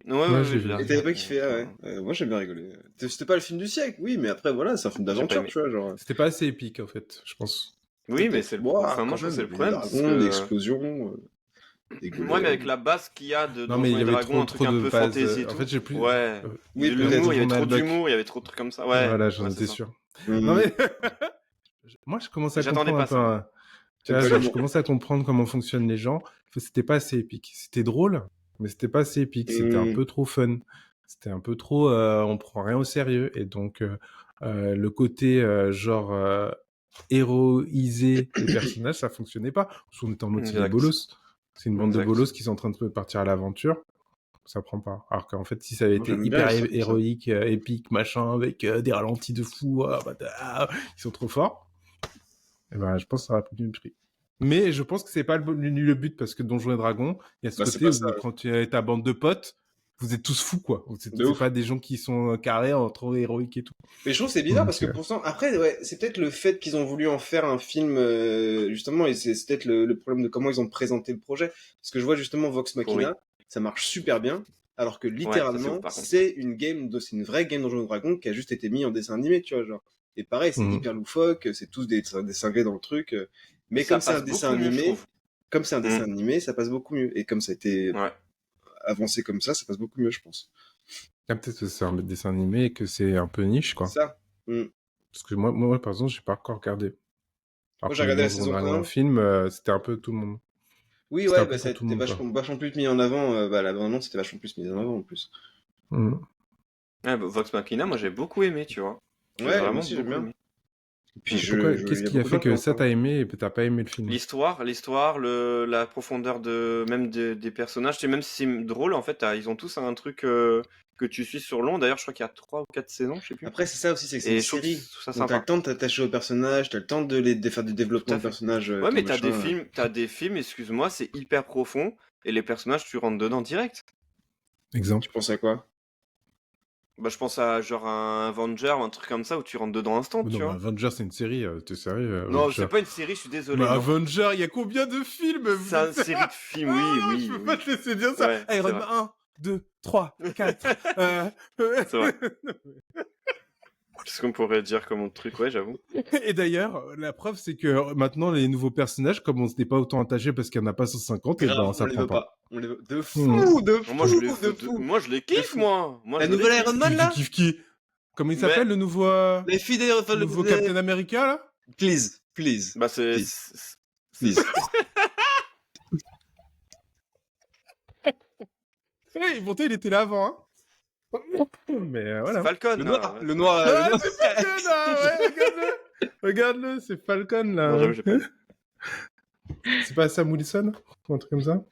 Ouais, j'ai je vu. l'ai Et t'avais pas regardé. kiffé, ah ouais. Moi j'ai bien rigolé. C'était pas le film du siècle, oui, mais après voilà, c'est un film J'ai pas d'aventure, aimé. tu vois, genre. C'était pas assez épique, en fait, je pense. Oui, mais c'est le Ouah, enfin, moi, quand je trouve que c'est même, le des problème. Parce dragons, que... des explosions, des Ouais, mais golems. avec la base qu'il y a de Non, mais il Donjons y et avait Dragons, un truc trop un de peu bases. fantasy et En tout. fait, j'ai plus. Ouais. Oui, De peut-être. l'humour, il y avait trop Journal Doc. d'humour, il y avait trop de trucs comme ça. Ouais. Voilà, j'en ouais, étais c'est ça. sûr. Mhm. Non, mais. Moi, je commençais à J'attendais comprendre un pas peu. ça. Hein. Tu vois, Un peu je l'humour. commençais à comprendre comment fonctionnent les gens. C'était pas assez épique. C'était drôle, mais c'était pas assez épique. C'était un Mhm. peu trop fun. C'était un peu trop. On prend rien au sérieux. Et donc, le côté héroïser les personnages, ça fonctionnait pas. Parce qu'on était en mode c'est des Exact. bolos. C'est une bande de Exact. bolos qui sont en train de partir à l'aventure. Ça prend pas. Alors qu'en fait, si ça avait Moi, été j'aime hyper bien les trucs comme ça. héroïque, épique, machin, avec des ralentis de fou, ils sont trop forts. Et ben, je pense que ça aurait pris du prix. Mais je pense que c'est pas le but parce que Donjons et Dragons, il y a ce Bah, c'est côté pas où ça. quand tu es ta bande de potes, vous êtes tous fous, quoi. De C'est ouf. pas des gens qui sont carrés, trop héroïques et tout. Mais je trouve que c'est bizarre Donc, parce que pourtant, après, ouais, c'est peut-être le fait qu'ils ont voulu en faire un film, justement, et c'est peut-être le problème de comment ils ont présenté le projet. Parce que je vois justement Vox Machina, ça marche super bien, alors que ça, c'est littéralement, ouf, par contre. c'est une vraie game Donjons et Dragons qui a juste été mise en dessin animé, tu vois, genre. Et pareil, c'est hyper loufoque, c'est tous des cinglés dans le truc, mais Ça comme c'est un passe dessin beaucoup mieux, je animé, trouve. comme c'est un dessin animé, ça passe beaucoup mieux. Et comme ça a été Ouais. avancé comme ça passe beaucoup mieux, je pense. Ah, peut-être que c'est un dessin animé et que c'est un peu niche, quoi. C'est ça. Mm. Parce que moi, par exemple, j'ai pas encore regardé. Alors Moi, j'ai que regardé la Donjons et saison Dragons 1. en film, c'était un peu tout le monde. Oui, C'était ouais, un peu bah, ça a pour tout le été monde, vachement plus mis en avant. La bande-annonce, c'était vachement plus mis en avant, en plus. quoi. Ouais, bah, Vox Machina, moi j'ai beaucoup aimé, tu vois. J'ai Ouais, moi vraiment aussi, j'aime beaucoup bien. aimé. Puis Qu'est-ce il y a qui a beaucoup de fait gens qui que en ça parlent. t'as aimé et que t'as pas aimé le film? L'histoire, la profondeur des personnages, même si c'est drôle, en fait, ils ont tous un truc que tu suis sur long. D'ailleurs, je crois qu'il y a 3 ou 4 saisons, je sais plus. Après, c'est ça aussi, c'est que c'est une Et je trouve série. ça Donc, t'as le sympa. temps de t'attacher aux personnages, t'as le temps de faire du Tout développement à de fait. personnages, Ouais, tout mais machin. t'as des films, excuse-moi, c'est hyper profond et les personnages, tu rentres dedans direct. Exemple. Tu penses à quoi? Bah, je pense à genre un Avenger ou un truc comme ça où tu rentres dedans instant, Oh tu non, mais vois. Avengers, c'est une série, t'es sérieux, Non, Avengers? c'est pas une série, je suis désolé, Mais non. Avenger, il y a combien de films? Vous C'est une êtes... série de films, Ah, oui, non, oui, je peux oui. pas te laisser dire ça. Ouais, c'est Iron vrai. Man 1, 2, 3, 4. C'est vrai. Qu'est-ce qu'on pourrait dire comme autre truc, ouais, j'avoue. Et d'ailleurs, la preuve, c'est que maintenant, les nouveaux personnages, comme on s'était pas autant attaché parce qu'il n'y en a pas 150, et ben, Grave, ça on les prend veut pas. pas. On les veut de Mhm. fou, de Moi, je les fou, de veux fou. moi, je les De kiffe, fou. moi. Moi, La je les nouvelle kiffe. Iron Man, là? Qui Comment il Mais- s'appelle, le nouveau, Les filles des... enfin, le nouveau Captain America, là? Please, please. Bah, c'est... Please. Please. Ouais, pourtant, il était là avant, hein. Mais C'est voilà. Falcon. Le là, noir, ouais. le noir. Ah, le noir. c'est Falcon, là, ouais, regarde-le. Regarde-le, c'est Falcon, là. Non, j'avoue, j'ai pas vu. C'est pas Sam Wilson? Ou un truc comme ça?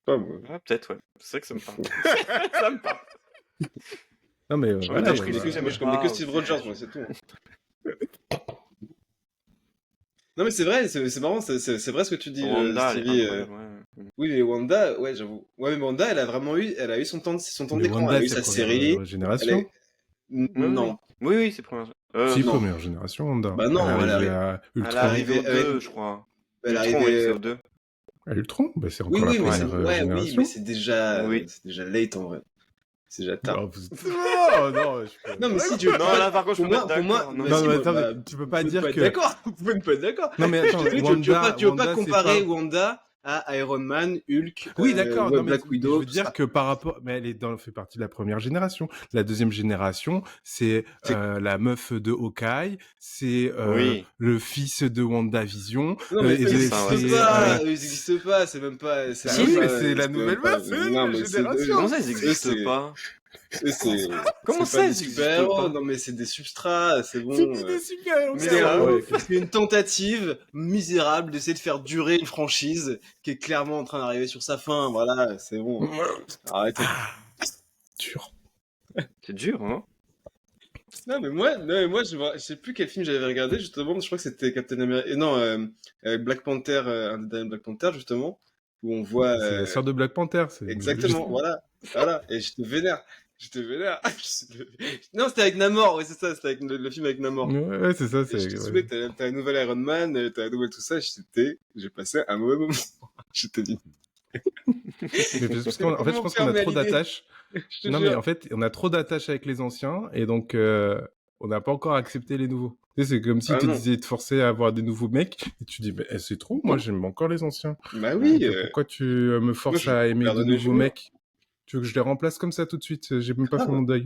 Pas moi. Ah, peut-être, ouais. C'est vrai que ça me parle. Ça me parle. Non, mais J'ai voilà, envie de Moi, dire, il y a- je connais que Steve Rogers, moi, c'est tout. Non, mais c'est vrai, c'est marrant, c'est vrai ce que tu dis, Wanda, elle est Stevie. incroyable, ouais. Oui, mais Wanda, ouais, j'avoue. Ouais, mais Wanda, elle a eu son temps Mais d'écran. Wanda, Elle a eu c'est sa première série. génération. Non. Oui, oui, c'est première. Si, non. première génération, Wanda. Bah non, elle elle est arrivée arrive- à Elle est Ultron. arrivée au arrivée- 2, je crois. Elle est Ultron, oui, arrivée. c'est au 2. À Ultron, bah, c'est Oui, encore oui, la mais première oui, génération. mais c'est déjà, Oui. c'est déjà late en vrai. C'est déjà tard. Oh, oh, non, je peux... Non, mais si tu veux. Non, là, par contre, je peux pour mettre moi, d'accord. bah, Non, si, mais bah, attends, bah, mais tu peux pas vous dire pouvez que... être d'accord. Vous pouvez ne pas être d'accord. Non, mais attends, Tu veux Wanda, pas Wanda, c'est comparer pas... Wanda à Iron Man, Hulk, Oui, d'accord. ouais, Non, mais Black je Widow, veux tout dire ça. que par rapport, mais fait partie de la première génération. La deuxième génération, c'est C'est- la meuf de Hawkeye, c'est Oui. le fils de WandaVision. Non, mais et eux, ils ça, existent ouais, pas. c'est- Eux, ils existent pas. C'est même pas. Si, même mais pas- c'est la même nouvelle pas- meuf, c'est la non, nouvelle mais c'est- génération. Comment ça, ils eux, existent c'est- pas? eux, c'est. Comment c'est ça, pas ils des existent super-héros. pas? Non, mais c'est des substrats. C'est bon. C'est des super. Mais C'est c'est vrai. c'est une tentative misérable d'essayer de faire durer une franchise qui est clairement en train d'arriver sur sa fin. Voilà, c'est bon. Arrêtez. Dur. C'est dur, hein? Non, mais moi je sais plus quel film j'avais regardé, justement. Je crois que c'était Captain America. Non, Black Panther, un des derniers Black Panther, justement, où on voit. C'est la sœur de Black Panther. C'est Exactement, voilà. Et je te vénère. Non, c'était avec Namor, ouais, c'est ça, c'était avec le film avec Namor. Ouais, c'est ça. Et C'est. je te ouais. souviens, t'as un nouvel Iron Man, t'as un nouvel tout ça, j'ai passé un mauvais moment. Je te dis. Mais parce qu'en fait, je pense qu'on a trop d'attaches. Je te Non, jure. mais en fait, on a trop d'attaches avec les anciens, et donc on n'a pas encore accepté les nouveaux. Tu sais, c'est comme si Ah tu non. disais de forcer à avoir des nouveaux mecs, et tu dis, mais c'est trop, moi j'aime encore les anciens. Bah oui. Donc, pourquoi tu me forces moi, je à aimer de pardonne nouveaux Junior. mecs? Tu veux que je les remplace comme ça tout de suite? J'ai même pas fait mon deuil.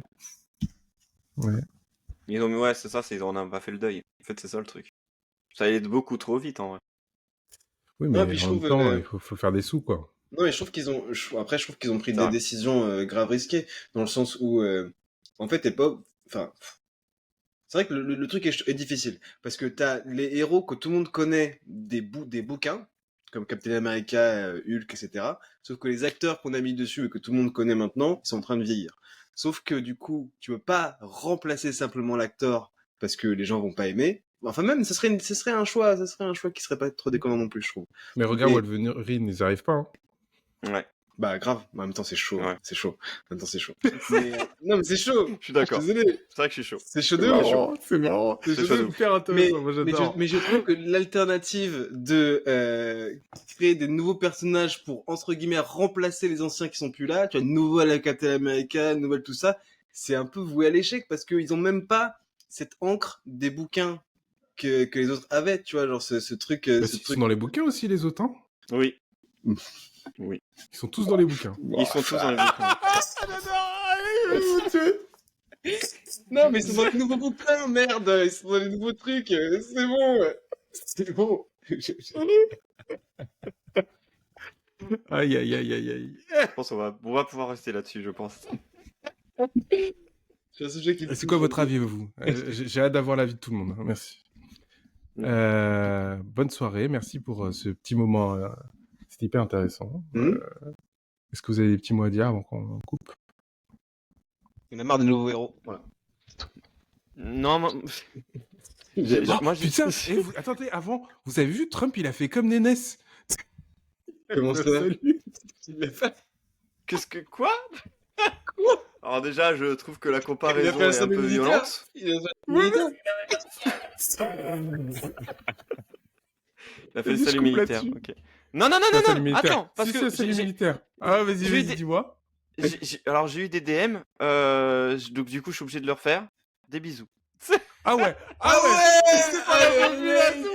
Ouais. Ils ont, ouais, c'est ça, on n'a pas fait le deuil. En fait, c'est ça le truc. Ça allait beaucoup trop vite, en vrai. Oui, mais Ouais, puis je en même trouve, temps, il faut faire des sous, quoi. Non, mais je trouve qu'ils ont. Après, je trouve qu'ils ont pris Ça des va. décisions graves risquées, dans le sens où, en fait, t'es pas. Enfin, c'est vrai que le truc est difficile, parce que t'as les héros que tout le monde connaît des bouquins, comme Captain America, Hulk, etc. Sauf que les acteurs qu'on a mis dessus et que tout le monde connaît maintenant, ils sont en train de vieillir. Sauf que du coup, tu peux pas remplacer simplement l'acteur parce que les gens vont pas aimer. Enfin, même, ce serait un choix qui serait pas trop déconnant non plus, je trouve. Mais regarde, Et- Wolverine, ils arrivent pas. Hein. Ouais, Bah grave, en même temps c'est chaud, Ouais. c'est chaud. En même temps c'est chaud. Mais, non mais c'est chaud. je suis d'accord. Je suis désolé, C'est vrai que je suis chaud. c'est chaud de C'est ouf. marrant. C'est marrant. C'est chaud de ouf. super Mais, intéressant. Moi, j'adore. mais je trouve que l'alternative de créer des nouveaux personnages pour entre guillemets remplacer les anciens qui sont plus là, tu vois, nouvelle Captain America, nouvelle tout ça, c'est un peu voué à l'échec parce qu'ils ont même pas cette encre des bouquins que les autres avaient, tu vois, genre ce truc. Bah, ce ils truc... sont dans les bouquins aussi, les autres. Hein, Oui. ils sont tous dans les bouquins. Ils sont tous dans les bouquins. Non, mais ils sont dans les nouveaux bouquins, merde! Ils sont dans les nouveaux trucs, c'est bon! C'est bon! Aïe, aïe, aïe, aïe, aïe. Je pense qu'on va pouvoir rester là-dessus, je pense. C'est un sujet qui me C'est touche quoi votre beaucoup. avis, vous? J'ai hâte d'avoir l'avis de tout le monde. Hein. Merci. Bonne soirée, merci pour ce petit moment. C'était hyper intéressant. Est-ce que vous avez des petits mots à dire avant qu'on coupe? Il en a marre des nouveaux héros. Voilà. Non, moi, Oh, j'ai- putain, attendez, avant, vous avez vu, Trump, il a fait comme Nénès. Comment ça? Salut. Qu'est-ce que quoi? Alors déjà, je trouve que la Il a comparaison fait un est un salut peu militaire. violente. Il a fait un militaire. Il a fait le Vas-y, je salut coupe militaire. là-dessus. Ok. Non, non, non, C'est un non, salut non. militaire. Attends, parce Si, que c'est un salut j'ai- militaire. Ah, vas-y, j'ai eu vas-y, des- dis-moi. alors j'ai eu des DM, donc du coup je suis obligé de le refaire. Des bisous. Ah ouais. Ah ouais! C'est pas la formulation.